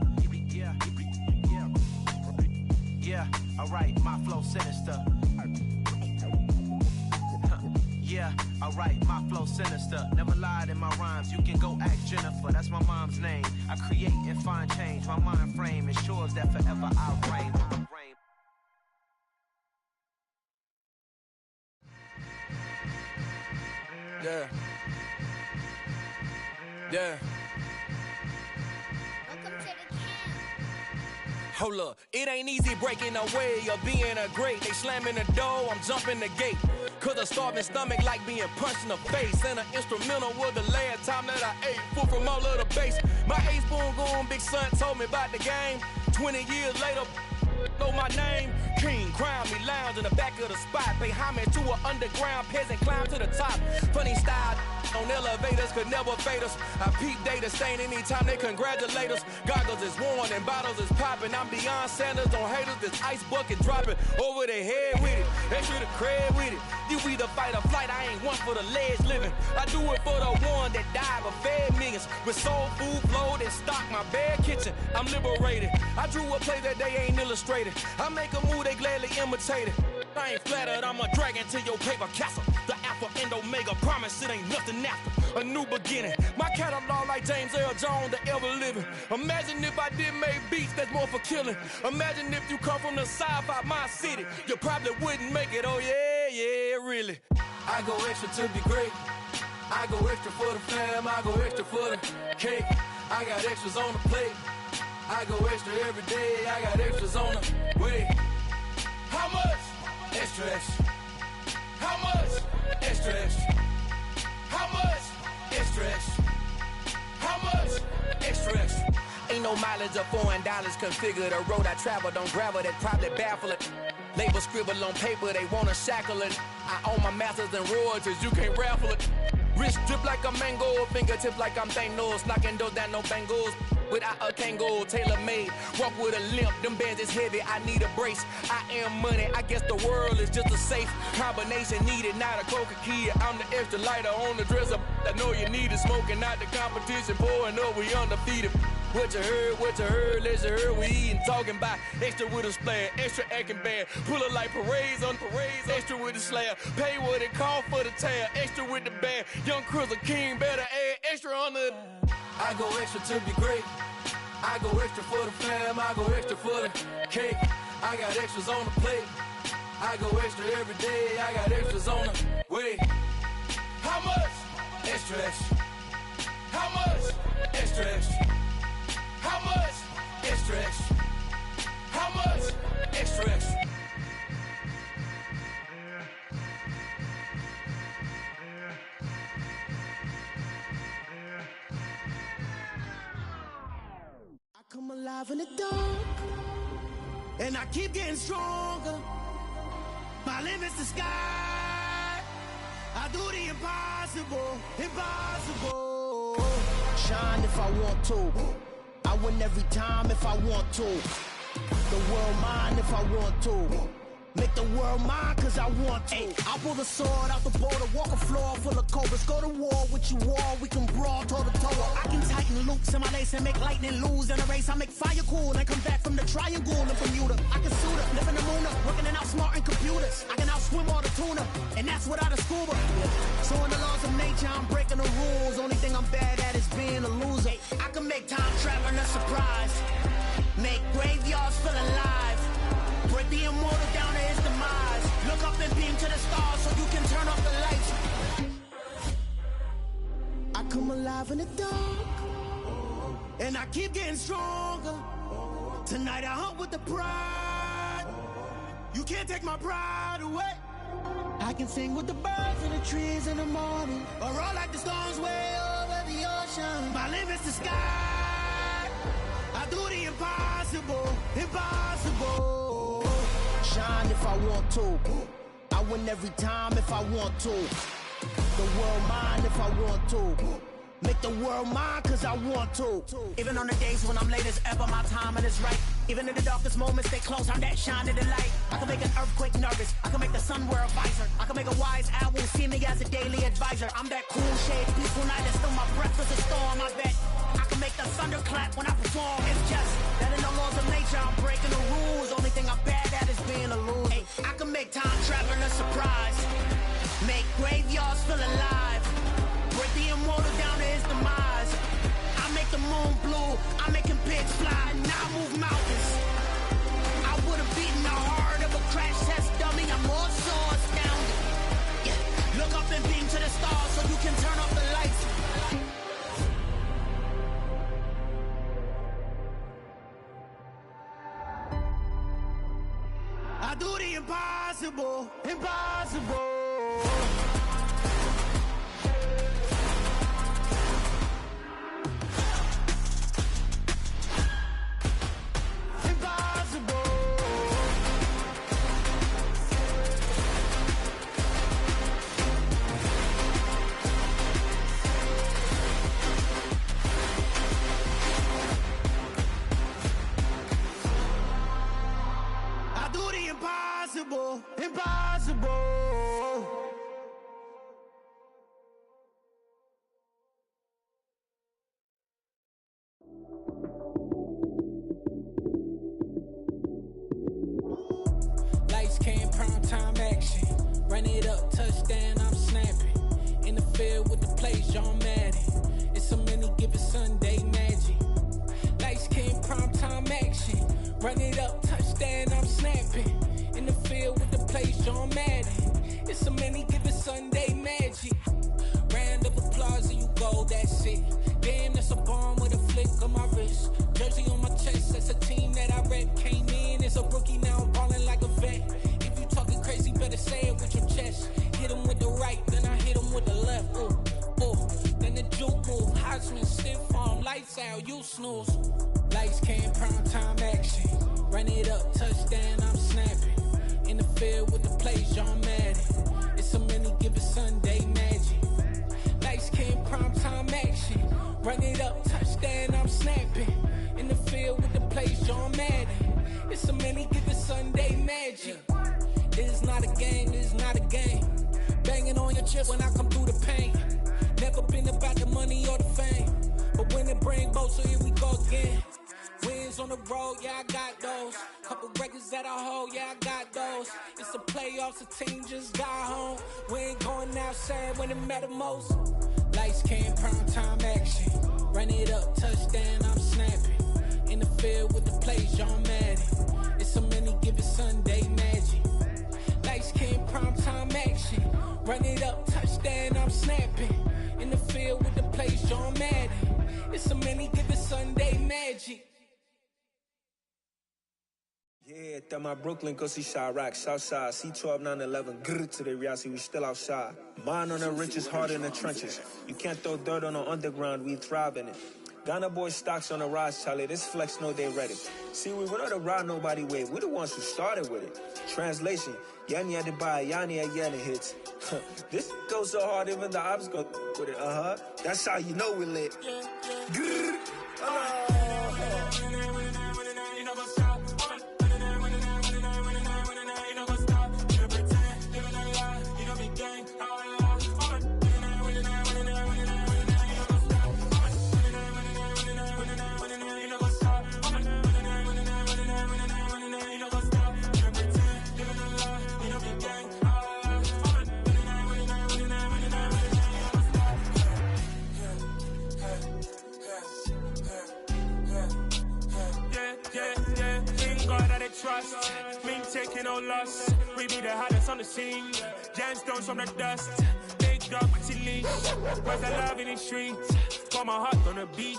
Yeah, alright, my flow sinister. Yeah, alright, my flow sinister. Never lied in my rhymes, you can go ask Jennifer. That's my mom's name. I create and find change. My mind frame ensures that forever I'll reign. Yeah. Yeah. Hold up, it ain't easy breaking away or being a great. They slamming the door, I'm jumping the gate. Cause a starving stomach like being punched in the face. And an instrumental was the last time that I ate food from all of the bass. My ace boom goon, big son told me about the game. 20 years later, know my name. King, crown me, lounge in the back of the spot. Pay homage to an underground peasant, climb to the top. Funny style on elevators could never fade us. I peep data stain anytime they congratulate us. Goggles is worn and bottles is popping. I'm Deion Sanders on haters, this ice bucket dropping over their head with it. Extra the cred with it. You either fight or flight, I ain't one for the ledge living. I do it for the one that died but fed millions. With soul food flowed and stock my bad kitchen. I'm liberated. I drew a play that they ain't illustrated. I make a move, they gladly imitate it. I ain't flattered, I'm a dragon to your paper castle. The Alpha and Omega, promise it ain't nothing after. A new beginning. My catalog like James Earl Jones, the ever living. Imagine if I did make beats that's more for killing. Imagine if you come from the sci-fi my city. You probably wouldn't make it, oh yeah, really. I go extra to be great. I go extra for the fam, I go extra for the cake. I got extras on the plate. I go extra every day, I got extras on the way. How much? Extra, extra. How much? Extra, extra. How much? Extra, extra. How much? Extra, extra. Ain't no mileage of $4 configure the road I travel. Don't gravel, that probably baffle it. Label scribble on paper, they wanna shackle it. I own my masters and royalties, you can't raffle it. Wrist drip like a mango, fingertips like I'm Thanos. Knocking doors down, no bangles. Without a Kango, tailor-made. Walk with a limp, them bands is heavy, I need a brace. I am money, I guess the world is just a safe combination needed, not a coca key. I'm the extra lighter on the dresser. I know you need it, smoking out the competition, pouring up, we undefeated. What you heard, let's hear we eating, talking about extra with a splash, extra acting bad. Pull it like parades on parades, extra with the slab. Pay what it call for the tab, extra with the band. Young Cruiser King, better add extra on the. I go extra to be great. I go extra for the fam, I go extra for the cake. I got extras on the plate. I go extra every day, I got extras on the way. How much? Extra, extra. How much? Extra, extra. How much? Extra, extra. How much? Extra, extra. Come alive in the dark, and I keep getting stronger. My limit's the sky. I do the impossible, impossible. Shine if I want to. I win every time if I want to. The world mine if I want to. Make the world mine cause I want to. I'll pull the sword out the border, walk a floor full of cobras. Go to war with you all, we can brawl toe to toe. I can tighten loops in my lace and make lightning lose in a race. I make fire cool and come back from the triangle in Bermuda. I can suit up, live in the moon up, working and outsmarting computers. I can outswim all the tuna, and that's without a scuba. So in the laws of nature, I'm breaking the rules. Only thing I'm bad at is being a loser. I can make time traveling a surprise. Make graveyards feel alive. Break the immortal down to his demise. Look up and beam to the stars so you can turn off the lights. I come alive in the dark, and I keep getting stronger. Tonight I hunt with the pride. You can't take my pride away. I can sing with the birds and the trees in the morning, or roll like the storms way over the ocean. My limit's the sky. I do the impossible, impossible. Shine if I want to. I win every time if I want to. The world mine if I want to. Make the world mine cause I want to. Even on the days when I'm late as ever, my timing is right. Even in the darkest moments, stay close, I'm that shining the light. I can make an earthquake nervous, I can make the sun wear a visor. I can make a wise owl see me as a daily advisor. I'm that cool shade, peaceful night, and still my breath is a storm, I bet. I can make the thunder clap when I perform. It's just that in the laws of nature, I'm breaking the rules. Only thing I'm bad at is being a loser. Ay, I can make time traveling a surprise. Make graveyards feel alive. Break the immortal down to his demise. I make the moon blue, I'm making pigs fly. Now I move mountains. I would've beaten the heart of a crash test dummy. I'm more so astounded. Yeah. Look up and beam to the stars so you can turn off the lights. I do the impossible, impossible. Impossible, impossible. Lights came, prime time action. Run it up, touchdown, I'm snapping. In the field with the plays, John Madden. It's so many given Sunday magic. Lights came, prime time action. Run it up, touchdown, I'm snapping. In the field with the plays, John Madden. It's so many given Sunday magic. Round of applause and you go, that's it. Damn, that's a bomb with a flick on my wrist. Jersey on my chest, that's a team that I rep. Came in as a rookie, now I'm ballin' like a vet. If you talking crazy, better say it with your chest. Hit him with the right, then I hit him with the left. Ooh, ooh, then the juke move. Heisman, stiff arm, lights out, you snooze. Lights came, prime time action. Run it up, touchdown, I'm snapping. In the field with the plays, John Madden. It's so many given Sunday magic. Lights came, prime time action. Run it up, touchdown, I'm snapping. In the field with the plays, John Madden. It's so many given Sunday magic. This is not a game, this is not a game. Banging on your chest when I come through the pain. Never been about the money or the fame. But when it bring both, so here we go again. Wins on the road, yeah, I got those. Couple records that I hold, yeah, I got those. It's the playoffs, the team just got home. We ain't going outside when it matter most. Lights came, prime time action. Run it up, touchdown, I'm snapping. In the field with the plays, John Madden. It's so many given Sunday magic. Lights came, prime time action. Run it up, touchdown, I'm snapping. In the field with the plays, John Madden. It's so many given Sunday magic. Yeah, that my Brooklyn, go see Chirac, Southside, C12, 911, grrr to the reality, we still outside. Mine on the richest, heart in the trenches. You can't throw dirt on the underground, we thrive in it. Ghana boys stocks on the rise, Charlie, this flex know they ready. See, we went on the ride nobody wave, we the ones who started with it. Translation, Yanni had to buy, Yanni had Yanni hits. This goes so hard, even the ops go with it, That's how you know we lit. Grrr, trust, me taking no loss. We be the hottest on the scene. Gemstones from the dust. Big dog with your leash. Where's the love in the streets? Got my heart on the beat.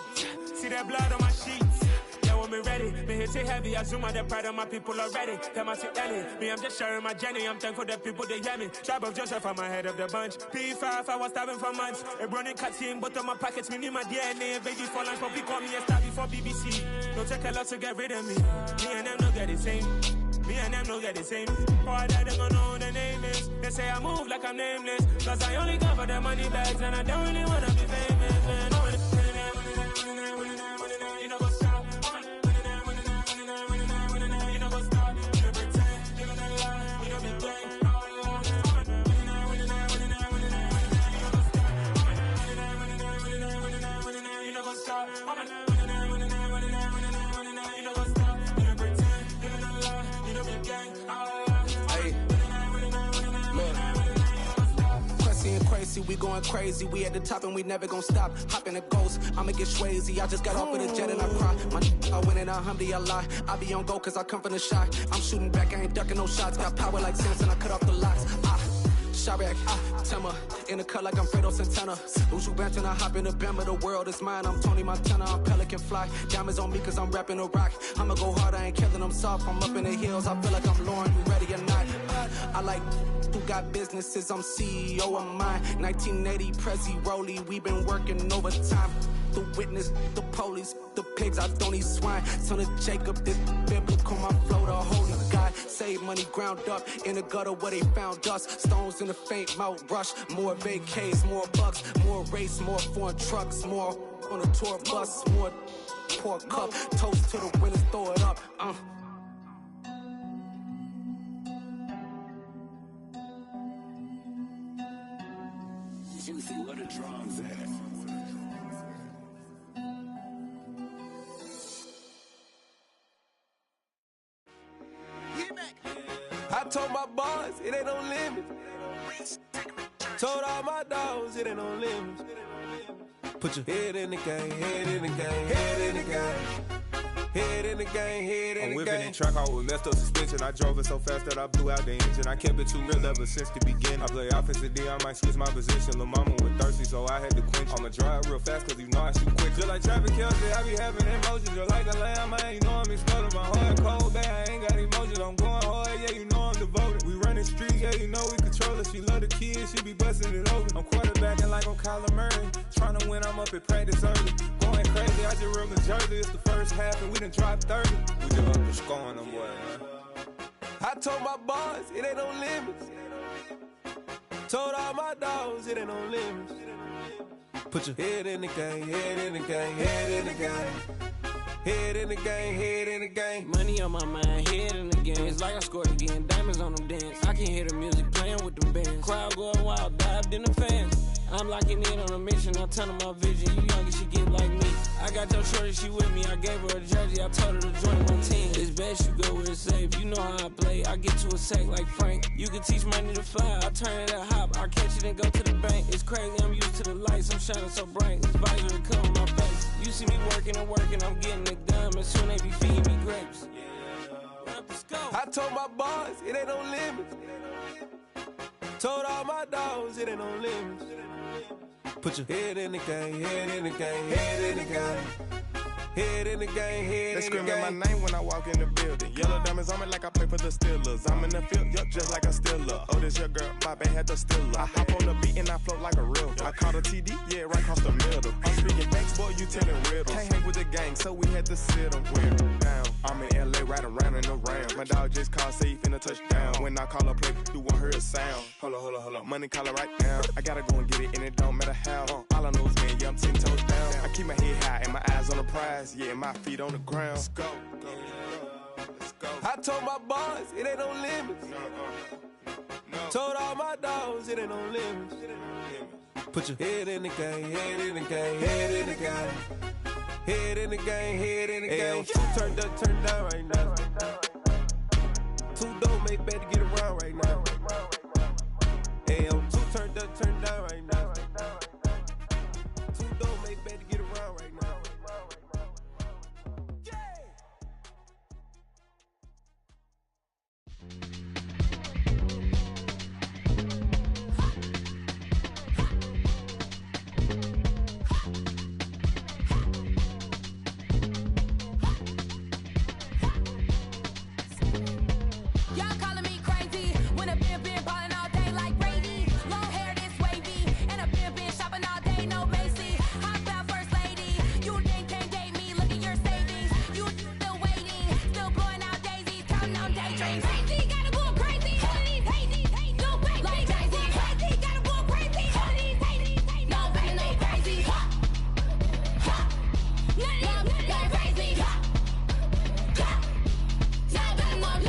See that blood on my sheets. Yeah, when me ready, me hit it heavy. I zoom out the pride of my people already. Them I see Ellie. Me, I'm just sharing my journey. I'm thankful that people they hear me. Tribe of Joseph, I'm ahead of the bunch. P5, I was starving for months. A running cut team, but on my pockets, me need my DNA. Baby for lunch, but we call me a star before BBC. Don't take a lot to get rid of me. Me and them don't get the same. Me and them don't get the same. All that they gonna know the name is. They say I move like I'm nameless. Cause I only cover the money bags and I don't really wanna be famous, man. You know what's up? You know what's up? You pretend, living a lie. We don't be gang. You know what's up? going crazy. We at the top and we never gonna stop. Hop in a ghost, I'ma get Swayze. I just got off of the jet and I cry. I went in a Humvee, I lie. I be on go cause I come from the shot. I'm shooting back, I ain't ducking no shots. Got power like Samson, I cut off the locks. Shabak, Timmer, in the cut like I'm Fredo Santana. Lose you bench and I hop in the Bama, the world is mine. I'm Tony Montana, I'm Pelican Fly. Diamonds on me cause I'm rapping a rock. I'ma go hard, I ain't killing them soft. I'm up in the hills, I feel like I'm Lauren, you ready or not? I like who got businesses, I'm CEO of mine. 1980 Prezi Rolly, we been working overtime. The witness, the police, the pigs, I don't eat swine. Son of Jacob, this biblical, my flow, the holy God. Save money ground up in the gutter where they found us. Stones in the faint mouth rush. More vacays, more bucks, more race, more foreign trucks, more on a tour bus, more pour cup. Toast to the winners, throw it up. Juicy, what a drums at. I told my boys it ain't no limit. Told all my dogs it ain't no limit. Put your head in the game, head in the game, head in the game. Head in the game, head in the game. I'm whipping in track out with messed up suspension. I drove it so fast that I blew out the engine. I kept it too real ever since the beginning. I play offensive D, I might switch my position. Lil' mama was thirsty, so I had to quench. I'ma drive real fast cause you know I shoot quick. Just like Travis Kelce, I be having emotions. Just like a lamb, man, you know I'm exploding. My heart cold, bad, I ain't got emotions. I'm going hard, yeah, you know I'm devoted. We running streets, yeah, you know we control it. She love the kids, she be busting it over. I'm quarterbacking like I'm Kyler Murray. Trying to win, I'm up at practice early. Going crazy, I just real Jersey. It's the first half and we done dropped 30. We just up to scoring them, boy, man. I told my boys it ain't no limits. Told all my dogs it ain't no limits. Put your head in the game, head in the game, head in the game. Head in the game, head in the game. Money on my mind, head in the game. It's like I scored again, diamonds on them dance. I can hear the music playing with them bands. Crowd going wild, dived in the fans. I'm locking in on a mission, I tell her my vision. You young and she get like me. I got your shorty, she with me. I gave her a jersey, I told her to join my team. It's best you go where it's safe. You know how I play. I get to a sack like Frank. You can teach money to fly. I turn it a hop. I catch it and go to the bank. It's crazy, I'm used to the lights. I'm shining so bright. This visor cover my face. You see me working and working. I'm getting it done. And soon they be feeding me grapes. I told my boys it ain't no limits. Told all my dogs it ain't no limits. Put your head in the game, head in the game, head in the game. Head in the game, head in the game. They screaming my name when I walk in the building. Yellow diamonds on me like I play for the Steelers. I'm in the field, yup, just like a Steeler. Oh, this your girl, my band had the Steeler. I hop on the beat and I float like a river. I caught a TD, yeah, right across the middle. I'm speaking thanks, boy, you telling riddles. Can't hang with the gang, so we had to sit them down. I'm in LA, right around in the round. My dog just called, say he finna touchdown. When I call a play, you won't hear a sound. Hold up, money calling right now. I gotta go and get it, and it don't matter how. All I know is win, yeah, I'm 10 toes down. I keep my head high and my eyes on the prize. Yeah, my feet on the ground. Let's go. Let's go. I told my boys it ain't no limits. Told all my dogs it ain't no limits. Put your head in the game, head in the game, head in the game. Head in the game, head in the game. Two turned up, turned down right now. Two don't make better get around right now. Hey, I'm two turned up, turned down right now. Two don't make better get around right now. Y'all calling me crazy when a been ballin' all day like Brady. Long hair this wavy, and a been shopping all day, no Macy. Hop out first lady, you think can't date me? Look at your savings, you still waiting, still blowing out daisies, counting on daydreams. Crazy, gotta go crazy. All of these hate, no crazy. Like Jay-Z, crazy, gotta go crazy. All of these hate, no crazy, no crazy. None of these go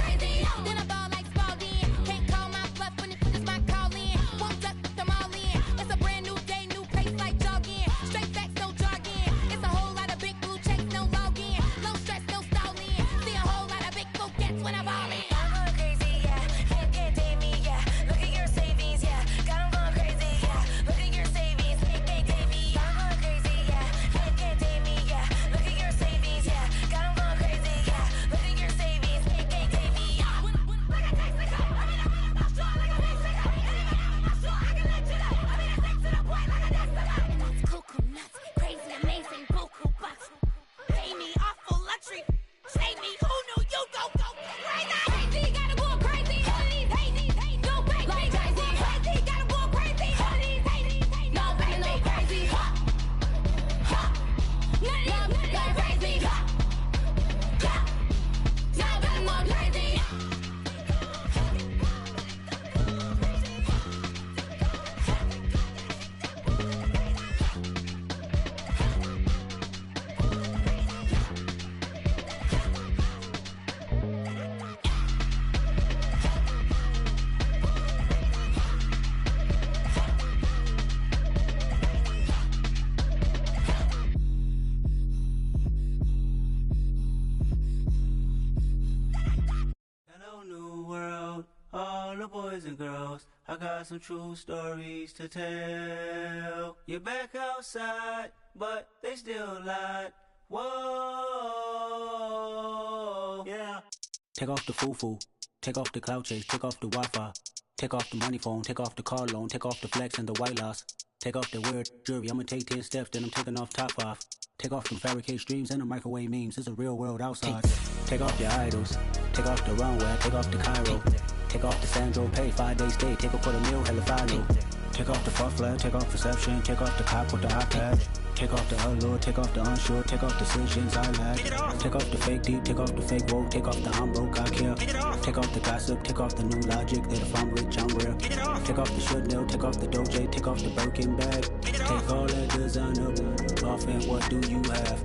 crazy. Then I ball like Spalding. Can't call my bluff when it's my call in. Won't duck them all in. It's a brand new day, new pace like jogging. Straight facts, no jargon. It's a whole lot of big blue checks, no login. Low stress, no stalling. See a whole lot of big forgets when I ball in. I'm going crazy, yeah. Can't date me, yeah. Look at your savings, yeah. Got 'em going crazy, yeah. Look at your lost. I got some true stories to tell. You're back outside, but they still lied. Whoa, yeah. Take off the foo-foo, take off the cloud chase, take off the Wi-Fi, take off the money phone, take off the car loan, take off the flex and the white loss. Take off the weird jewelry, I'ma take 10 steps, then I'm taking off top off. Take off them fabricated streams and the microwave memes, it's a real world outside. Take off your idols, take off the runway, take off the Cairo. Take off the Sandro, pay 5 days stay, take a $250,000, hella final. Take off the fuck flag, take off perception, take off the cop with the iPad. Take off the allure, take off the unsure, take off decisions I lack. Take off the fake deep, take off the fake woke, take off the I'm broke, I care. Take off the gossip, take off the new logic, that if I'm rich, I'm real. Take off the Chanel, take off the Doja, take off the Birkin bag. Take all that designer off and what do you have?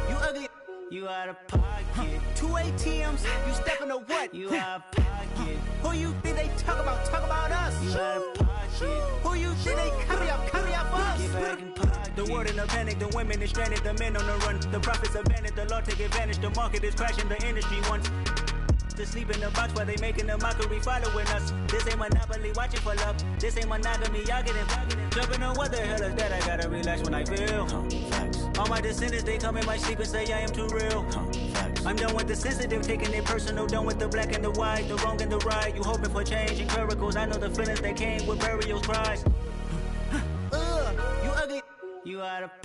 You ugly. You out of pocket. 2 ATMs, you stepping to what? You out of pocket. Who you think they talk about? Talk about us. You out of pocket. Who you think they copy up us? Get back in pocket. The world in a panic, the women is stranded, the men on the run. The profits abandoned, the law take advantage, the market is crashing, the industry wants to sleep in the box while they making a mockery following us. This ain't Monopoly, watching for love. This ain't monogamy, y'all getting jumping on what the hell is that? I gotta relax when I feel. All my descendants, they come in my sleep and say I am too real. I'm done with the sensitive, taking it personal. Done with the black and the white, the wrong and the right. You hoping for change and miracles. I know the feelings that came with burial cries. You ugly. You out of